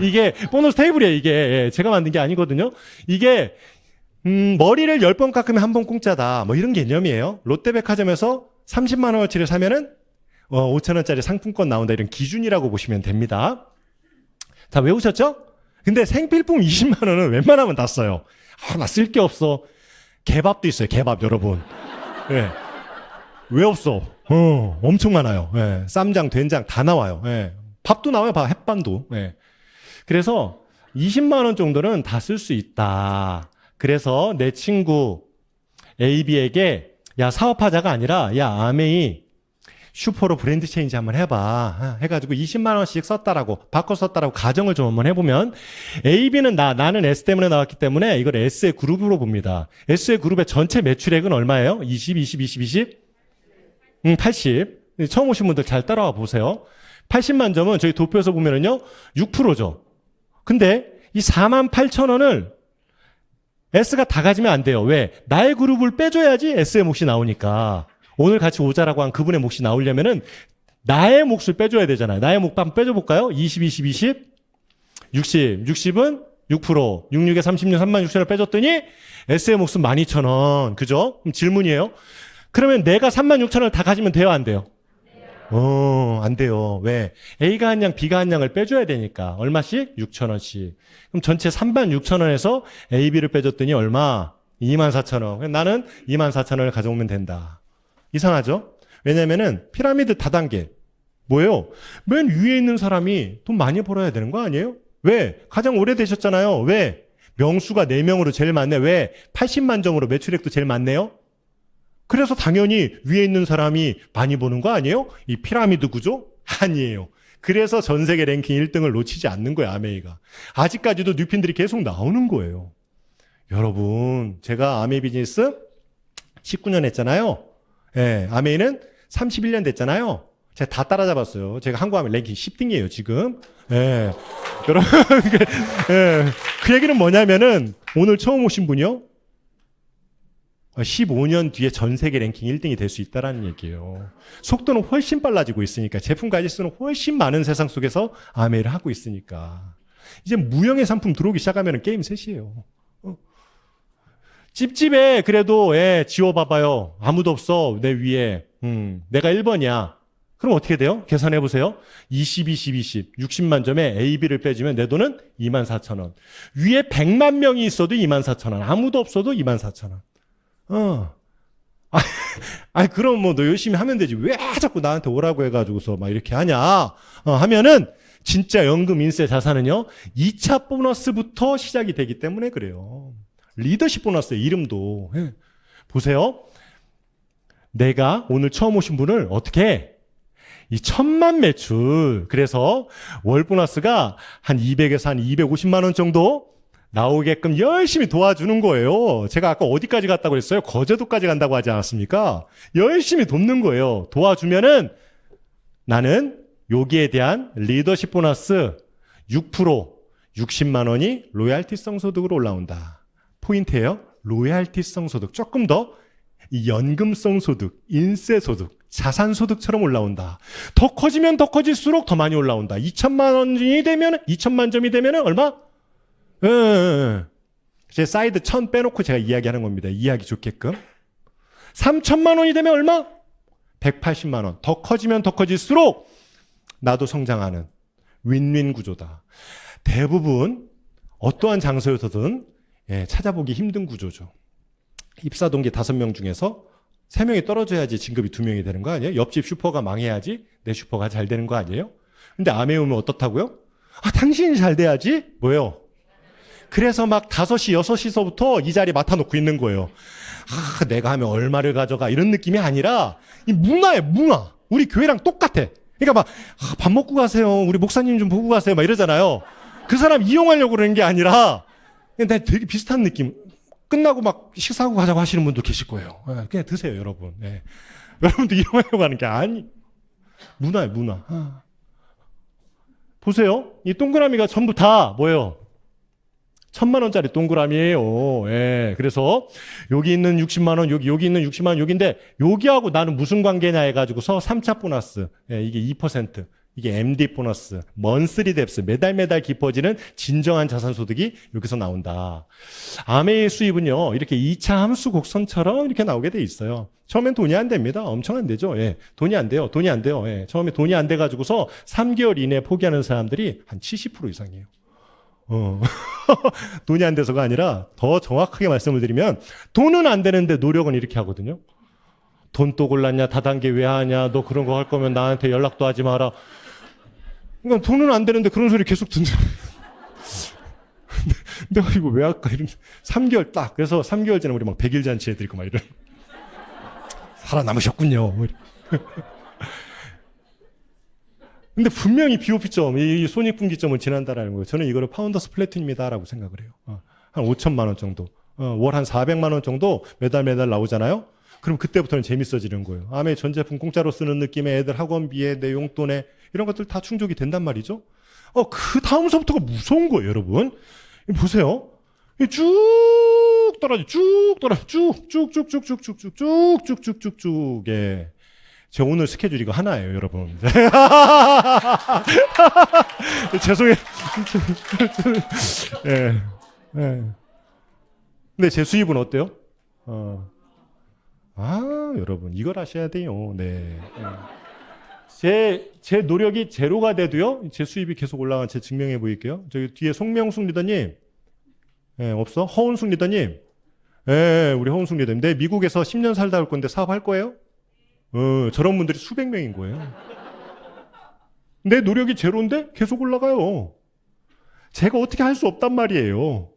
이게 보너스 테이블이에요. 이게 제가 만든 게 아니거든요. 이게 머리를 10번 깎으면 한 번 공짜다, 뭐 이런 개념이에요. 롯데백화점에서 30만 원어치를 사면은 5,000원짜리 상품권 나온다, 이런 기준이라고 보시면 됩니다. 다 외우셨죠? 근데 생필품 20만 원은 웬만하면 다 써요. 나 쓸 게 없어. 개밥도 있어요. 개밥 여러분. 예. 왜 없어? 엄청 많아요. 예. 쌈장, 된장 다 나와요. 예. 밥도 나와요. 햇반도. 예. 그래서 20만 원 정도는 다 쓸 수 있다. 그래서 내 친구 AB에게 야, 사업하자가 아니라 야, 아메이 슈퍼로 브랜드 체인지 한번 해봐. 해가지고 20만 원씩 썼다라고, 바꿔 썼다라고 가정을 좀 한번 해보면, AB는 나는 S 때문에 나왔기 때문에 이걸 S의 그룹으로 봅니다. S의 그룹의 전체 매출액은 얼마예요? 20, 20, 20, 20? 80. 처음 오신 분들 잘 따라와 보세요. 80만 점은 저희 도표에서 보면은요, 6%죠. 근데 이 4만 8천 원을 S가 다 가지면 안 돼요. 왜? 나의 그룹을 빼줘야지 S의 몫이 나오니까. 오늘 같이 오자라고 한 그분의 몫이 나오려면은 나의 몫을 빼줘야 되잖아요. 나의 몫 한번 빼줘볼까요? 20, 20, 20, 60. 60은 6%. 66에 36, 3만 6천 원 빼줬더니 S의 몫은 12,000원. 그죠? 그럼 질문이에요. 그러면 내가 3만 6천 원을 다 가지면 돼요? 안 돼요? 안 돼요. 왜? A가 한 양, B가 한 양을 빼줘야 되니까. 얼마씩? 6천 원씩. 그럼 전체 3만 6천 원에서 A, B를 빼줬더니 얼마? 24,000원. 나는 24,000원을 가져오면 된다. 이상하죠? 왜냐면은 피라미드 다단계. 뭐예요? 맨 위에 있는 사람이 돈 많이 벌어야 되는 거 아니에요? 왜? 가장 오래되셨잖아요. 왜? 명수가 4명으로 제일 많네. 왜? 80만 점으로 매출액도 제일 많네요. 그래서 당연히 위에 있는 사람이 많이 버는 거 아니에요? 이 피라미드 구조? 아니에요. 그래서 전 세계 랭킹 1등을 놓치지 않는 거예요, 아메이가. 아직까지도 뉴핀들이 계속 나오는 거예요. 여러분, 제가 아메이 비즈니스 19년 했잖아요. 예, 아메이는 31년 됐잖아요. 제가 다 따라잡았어요. 제가 한국 아메이 랭킹 10등이에요, 지금. 예. 여러분, 예. 그 얘기는 뭐냐면은, 오늘 처음 오신 분이요? 15년 뒤에 전 세계 랭킹 1등이 될 수 있다라는 얘기예요. 속도는 훨씬 빨라지고 있으니까, 제품 가짓수는 훨씬 많은 세상 속에서 아메이를 하고 있으니까. 이제 무형의 상품 들어오기 시작하면 게임 셋이에요. 찝찝해. 그래도 지워봐봐요. 아무도 없어. 내 위에. 내가 1번이야. 그럼 어떻게 돼요? 계산해보세요. 20, 20, 20. 60만 점에 A, B를 빼주면 내 돈은 24,000원. 위에 100만 명이 있어도 24,000원. 아무도 없어도 24,000원. 그럼 뭐 너 열심히 하면 되지. 왜 자꾸 나한테 오라고 해가지고서 막 이렇게 하냐. 하면은 진짜 연금 인세 자산은요. 2차 보너스부터 시작이 되기 때문에 그래요. 리더십 보너스의 이름도. 보세요. 내가 오늘 처음 오신 분을 어떻게 해? 이 1000만 매출. 그래서 월 보너스가 한 200에서 한 250만 원 정도 나오게끔 열심히 도와주는 거예요. 제가 아까 어디까지 갔다고 했어요? 거제도까지 간다고 하지 않았습니까? 열심히 돕는 거예요. 도와주면은 나는 여기에 대한 리더십 보너스 6%, 60만 원이 로얄티성 소득으로 올라온다. 포인트예요. 로얄티성 소득. 조금 더 이 연금성 소득, 인세 소득, 자산 소득처럼 올라온다. 더 커지면 더 커질수록 더 많이 올라온다. 2천만 점이 되면 얼마? 제 사이드 1000 빼놓고 제가 이야기하는 겁니다. 이해하기 좋게끔. 3천만 원이 되면 얼마? 180만 원. 더 커지면 더 커질수록 나도 성장하는 윈윈 구조다. 대부분 어떠한 장소에서든 찾아보기 힘든 구조죠. 입사 동기 5명 중에서 3명이 떨어져야지 진급이 2명이 되는 거 아니에요? 옆집 슈퍼가 망해야지 내 슈퍼가 잘 되는 거 아니에요? 근데 아메 오면 어떻다고요? 당신이 잘 돼야지? 뭐예요? 그래서 막 5시, 6시서부터 이 자리 맡아놓고 있는 거예요. 내가 하면 얼마를 가져가 이런 느낌이 아니라 이 문화예요, 문화. 우리 교회랑 똑같아. 그러니까 막 밥 먹고 가세요. 우리 목사님 좀 보고 가세요. 막 이러잖아요. 그 사람 이용하려고 그러는 게 아니라 그냥 되게 비슷한 느낌. 끝나고 막 식사하고 가자고 하시는 분도 계실 거예요. 그냥 드세요, 여러분. 여러분도 이용하려고 하는 게 아니. 문화예요, 문화. 보세요. 이 동그라미가 전부 다 뭐예요? 1000만 원짜리 동그라미예요. 그래서 여기 있는 60만 원, 여기 있는 60만 원, 여기인데 여기하고 나는 무슨 관계냐 해가지고서 3차 보너스. 이게 2%. 이게 MD 보너스, 먼스리 뎁스, 매달 깊어지는 진정한 자산 소득이 여기서 나온다. 아메의 수입은요, 이렇게 2차 함수 곡선처럼 이렇게 나오게 돼 있어요. 처음엔 돈이 안 됩니다. 엄청 안 되죠. 돈이 안 돼요. 처음에 돈이 안 돼가지고서 3개월 이내에 포기하는 사람들이 한 70% 이상이에요. 돈이 안 돼서가 아니라 더 정확하게 말씀을 드리면 돈은 안 되는데 노력은 이렇게 하거든요. 돈 또 골랐냐? 다단계 왜 하냐? 너 그런 거 할 거면 나한테 연락도 하지 마라. 그러니까 돈은 안 되는데 그런 소리 계속 듣는 내가 이거 왜 할까? 이런 3개월 딱. 그래서 3개월 전에 우리 막 100일 잔치 해드리고 막 이런. 살아남으셨군요. 근데 분명히 BOP점, 이 손익분기점은 지난다라는 거예요. 저는 이거를 파운더스 플래툰입니다라고 생각을 해요. 한 5천만 원 정도. 월 한 400만 원 정도 매달 나오잖아요. 그럼 그때부터는 재밌어지는 거예요. 아메 전 제품 공짜로 쓰는 느낌의 애들 학원비에 내 용돈에 이런 것들 다 충족이 된단 말이죠. 그 다음서부터가 무서운 거예요, 여러분. 보세요. 쭉 떨어져, 쭉쭉쭉쭉. 제가 오늘 스케줄 이거 하나예요, 여러분. 죄송해요. 근데 제 수입은 어때요? 여러분, 이걸 아셔야 돼요. 네. 제 노력이 제로가 돼도요, 제 수입이 계속 올라간 제 증명해 보일게요. 저기 뒤에 송명숙 리더님, 없어? 허은숙 리더님, 우리 허은숙 리더님. 내 미국에서 10년 살다 올 건데 사업할 거예요? 저런 분들이 수백 명인 거예요. 내 노력이 제로인데 계속 올라가요. 제가 어떻게 할 수 없단 말이에요.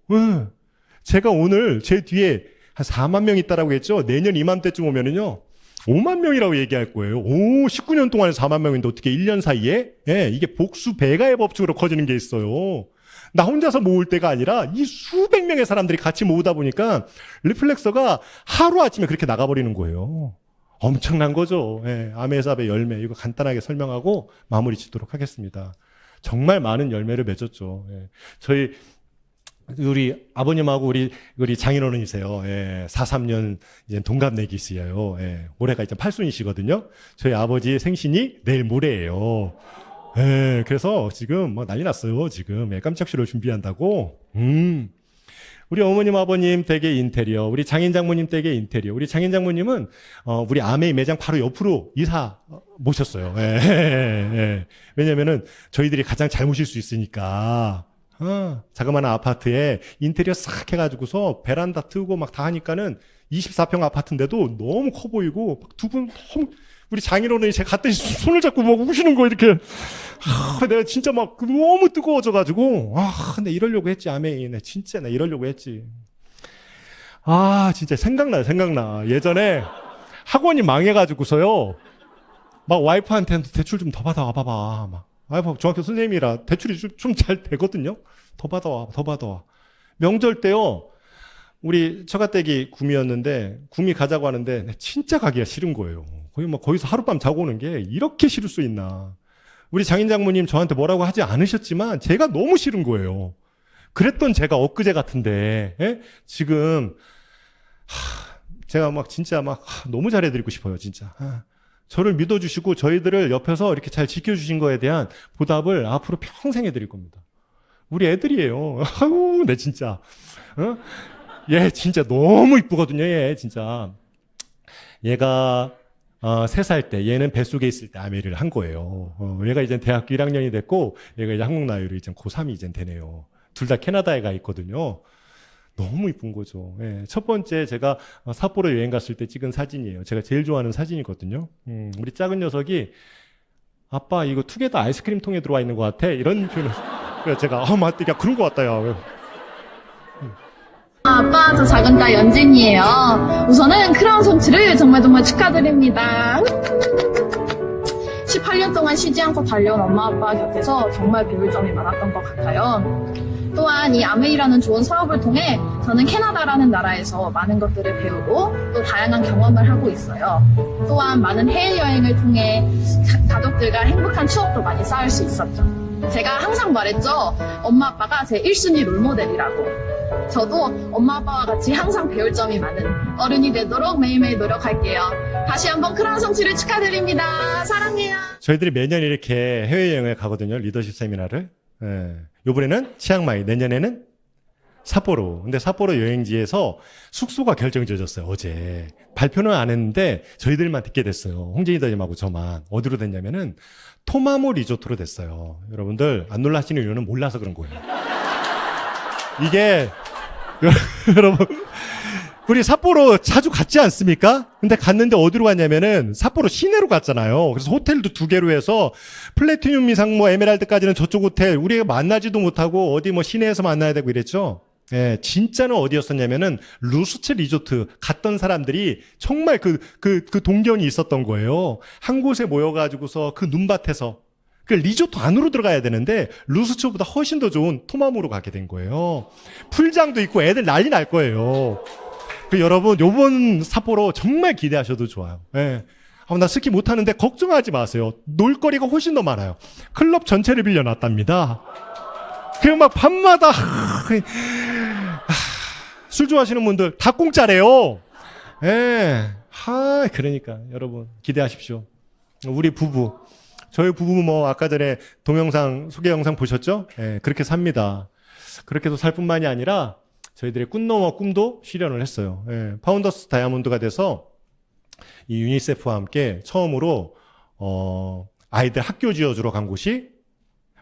제가 오늘 제 뒤에 한 4만 명 있다라고 했죠. 내년 이맘때쯤 오면은요. 5만 명이라고 얘기할 거예요. 19년 동안에 4만 명인데 어떻게 1년 사이에? 예, 이게 복수 배가의 법칙으로 커지는 게 있어요. 나 혼자서 모을 때가 아니라 이 수백 명의 사람들이 같이 모으다 보니까 리플렉서가 하루아침에 그렇게 나가버리는 거예요. 엄청난 거죠. 예, 아메사베 열매 이거 간단하게 설명하고 마무리 짓도록 하겠습니다. 정말 많은 열매를 맺었죠. 예, 저희 우리 아버님하고 우리 장인어른이세요. 예, 43년 이제 동갑내기시에요. 예, 올해가 이제 80이시거든요. 저희 아버지 생신이 내일 모레예요. 예, 그래서 지금 뭐 난리 났어요. 지금 예, 깜짝 쇼를 준비한다고. 우리 어머님 아버님 댁의 인테리어, 우리 장인 장모님 댁의 인테리어. 우리 장인 장모님은 우리 아메이 매장 바로 옆으로 이사 모셨어요. 예, 예. 왜냐면은 저희들이 가장 잘 모실 수 있으니까. 자그마한 아파트에 인테리어 싹 해가지고서 베란다 트고 막 다 하니까는 24평 아파트인데도 너무 커 보이고 두 분 너무 우리 장인어른이 제가 갔더니 손을 잡고 막 우시는 거 이렇게. 내가 진짜 막 너무 뜨거워져가지고 근데 이러려고 했지 아메이. 네, 진짜 나 이러려고 했지. 진짜 생각나. 예전에 학원이 망해가지고서요. 막 와이프한테 대출 좀 더 받아와 봐봐. 막. 와이프 중학교 선생님이라 대출이 좀 잘 되거든요. 더 받아와. 명절 때요. 우리 처가댁이 구미였는데 구미 가자고 하는데 진짜 가기가 싫은 거예요. 거기서 하룻밤 자고 오는 게 이렇게 싫을 수 있나. 우리 장인 장모님 저한테 뭐라고 하지 않으셨지만 제가 너무 싫은 거예요. 그랬던 제가 엊그제 같은데 지금 제가 막 진짜 막 너무 잘해드리고 싶어요. 진짜. 저를 믿어주시고 저희들을 옆에서 이렇게 잘 지켜주신 거에 대한 보답을 앞으로 평생 해드릴 겁니다. 우리 애들이에요. 아유, 내 진짜. 얘 진짜 너무 이쁘거든요. 얘 진짜. 얘가 3살 때 얘는 뱃속에 있을 때 아메리를 한 거예요. 얘가 이제 대학교 1학년이 됐고 얘가 이제 한국 나이로 이제 고3이 이제 되네요. 둘 다 캐나다에 가 있거든요. 너무 이쁜 거죠. 예, 첫 번째 제가 삿포로 여행 갔을 때 찍은 사진이에요. 제가 제일 좋아하는 사진이거든요. 우리 작은 녀석이 아빠 이거 투게더 아이스크림 통에 들어와 있는 것 같아. 이런 표현을. 그래서 제가 맞다. 야 그런 것 같다. 야. 아빠, 저 작은 딸 연진이에요. 우선은 크라운 손치를 정말 축하드립니다. 18년 동안 쉬지 않고 달려온 엄마 아빠 곁에서 정말 배울 점이 많았던 것 같아요. 또한 이 아메이라는 좋은 사업을 통해 저는 캐나다라는 나라에서 많은 것들을 배우고 또 다양한 경험을 하고 있어요. 또한 많은 해외여행을 통해 가족들과 행복한 추억도 많이 쌓을 수 있었죠. 제가 항상 말했죠. 엄마 아빠가 제 1순위 롤모델이라고. 저도 엄마 아빠와 같이 항상 배울 점이 많은 어른이 되도록 매일매일 노력할게요. 다시 한번 크라운 성취를 축하드립니다. 사랑해요. 저희들이 매년 이렇게 해외여행을 가거든요. 리더십 세미나를. 예. 요번에는 치앙마이, 내년에는 삿포로. 근데 삿포로 여행지에서 숙소가 결정지어졌어요. 어제. 발표는 안 했는데 저희들만 듣게 됐어요. 홍진이 다님하고 저만. 어디로 됐냐면은 토마모 리조트로 됐어요. 여러분들 안 놀라시는 이유는 몰라서 그런 거예요. 이게 여러분 우리 삿포로 자주 갔지 않습니까? 근데 갔는데 어디로 갔냐면은 삿포로 시내로 갔잖아요. 그래서 호텔도 2개로 해서 플래티늄 이상 뭐 에메랄드까지는 저쪽 호텔 우리가 만나지도 못하고 어디 뭐 시내에서 만나야 되고 이랬죠. 예, 진짜는 어디였었냐면은 루스체 리조트 갔던 사람들이 정말 그 동경이 있었던 거예요. 한 곳에 모여가지고서 그 눈밭에서 그 리조트 안으로 들어가야 되는데 루스초보다 훨씬 더 좋은 토마모로 가게 된 거예요. 풀장도 있고 애들 난리 날 거예요. 여러분 요번 삿포로 정말 기대하셔도 좋아요. 예. 나 스키 못하는데 걱정하지 마세요. 놀거리가 훨씬 더 많아요. 클럽 전체를 빌려놨답니다. 그냥 막 밤마다 술 좋아하시는 분들 다 공짜래요. 예. 그러니까 여러분 기대하십시오. 우리 부부 저희 부부 뭐 아까 전에 동영상 소개 영상 보셨죠? 예, 그렇게 삽니다. 그렇게도 살 뿐만이 아니라 저희들의 꿈 넘어 꿈도 실현을 했어요. 예, 파운더스 다이아몬드가 돼서 이 유니세프와 함께 처음으로 아이들 학교 지어주러 간 곳이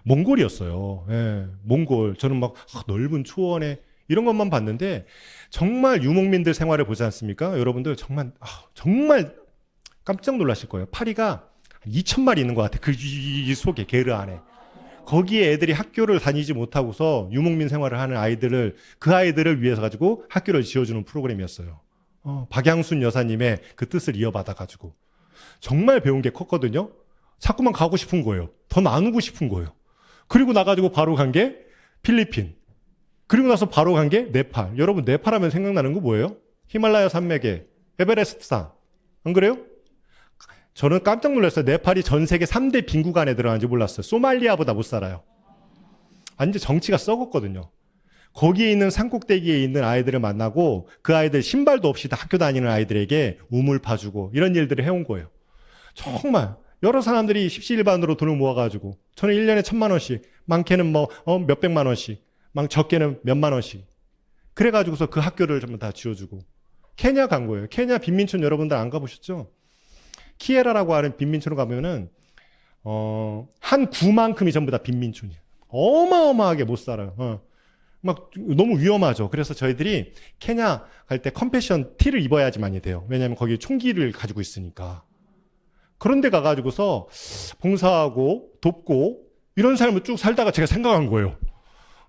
몽골이었어요. 예, 몽골. 저는 막 넓은 초원에 이런 것만 봤는데 정말 유목민들 생활을 보지 않습니까? 여러분들 정말 깜짝 놀라실 거예요. 파리가 2,000마리 있는 것 같아. 그 속에 게르 안에. 거기에 애들이 학교를 다니지 못하고서 유목민 생활을 하는 아이들을 그 아이들을 위해서 가지고 학교를 지어주는 프로그램이었어요. 박양순 여사님의 그 뜻을 이어받아 가지고 정말 배운 게 컸거든요. 자꾸만 가고 싶은 거예요. 더 나누고 싶은 거예요. 그리고 나가지고 바로 간 게 필리핀. 그리고 나서 바로 간 게 네팔. 여러분 네팔 하면 생각나는 거 뭐예요? 히말라야 산맥에 에베레스트산. 안 그래요? 저는 깜짝 놀랐어요. 네팔이 전 세계 3대 빈국 안에 들어가는지 몰랐어요. 소말리아보다 못 살아요. 완전 정치가 썩었거든요. 거기에 있는 산꼭대기에 있는 아이들을 만나고 그 아이들 신발도 없이 다 학교 다니는 아이들에게 우물 파주고 이런 일들을 해온 거예요. 정말 여러 사람들이 십시일반으로 돈을 모아가지고 저는 1년에 1,000만 원씩, 많게는 뭐 몇백만 원씩, 적게는 몇만 원씩 그래가지고서 그 학교를 전부 다 지어주고 케냐 간 거예요. 케냐 빈민촌 여러분들 안 가보셨죠? 키에라라고 하는 빈민촌을 가면은 한 구만큼이 전부 다 빈민촌이에요. 어마어마하게 못 살아요. 막 너무 위험하죠. 그래서 저희들이 케냐 갈 때 컴패션 티를 입어야지만이 돼요. 왜냐하면 거기 총기를 가지고 있으니까. 그런데 가가지고서 봉사하고 돕고 이런 삶을 쭉 살다가 제가 생각한 거예요.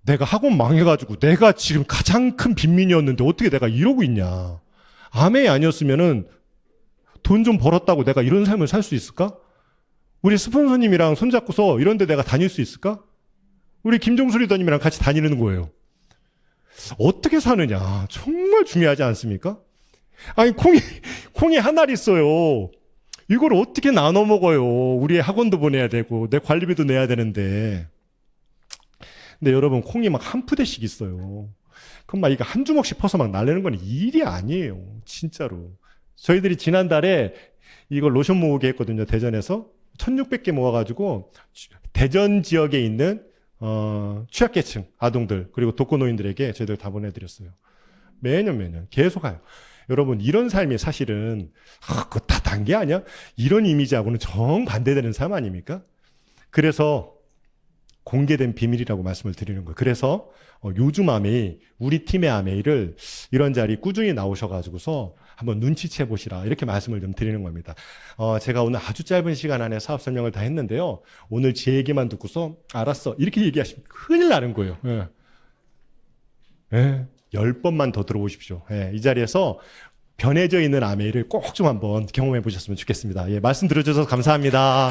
내가 학원 망해가지고 내가 지금 가장 큰 빈민이었는데 어떻게 내가 이러고 있냐. 아메이 아니었으면은 돈 좀 벌었다고 내가 이런 삶을 살 수 있을까? 우리 스폰서님이랑 손잡고서 이런 데 내가 다닐 수 있을까? 우리 김종수 리더님이랑 같이 다니는 거예요. 어떻게 사느냐. 정말 중요하지 않습니까? 아니, 콩이 한 알 있어요. 이걸 어떻게 나눠 먹어요. 우리 학원도 보내야 되고, 내 관리비도 내야 되는데. 근데 여러분, 콩이 막 한 푸대씩 있어요. 그럼 막 이거 한 주먹씩 퍼서 막 날리는 건 일이 아니에요. 진짜로. 저희들이 지난달에 이걸 로션 모으기 했거든요. 대전에서 1,600개 모아가지고 대전 지역에 있는 취약계층 아동들 그리고 독거노인들에게 저희들 다 보내드렸어요. 매년 계속 가요. 여러분 이런 삶이 사실은 그거 다 단계 아니야? 이런 이미지하고는 정반대되는 삶 아닙니까? 그래서 공개된 비밀이라고 말씀을 드리는 거예요. 그래서 요즘 아메이, 우리 팀의 아메이를 이런 자리 꾸준히 나오셔가지고서 한번 눈치채 보시라 이렇게 말씀을 좀 드리는 겁니다. 제가 오늘 아주 짧은 시간 안에 사업 설명을 다 했는데요. 오늘 제 얘기만 듣고서 알았어 이렇게 얘기하시면 큰일 나는 거예요. 예. 10번만 더 들어보십시오. 예. 이 자리에서 변해져 있는 아메이를 꼭 좀 한번 경험해 보셨으면 좋겠습니다. 예. 말씀 들어주셔서 감사합니다.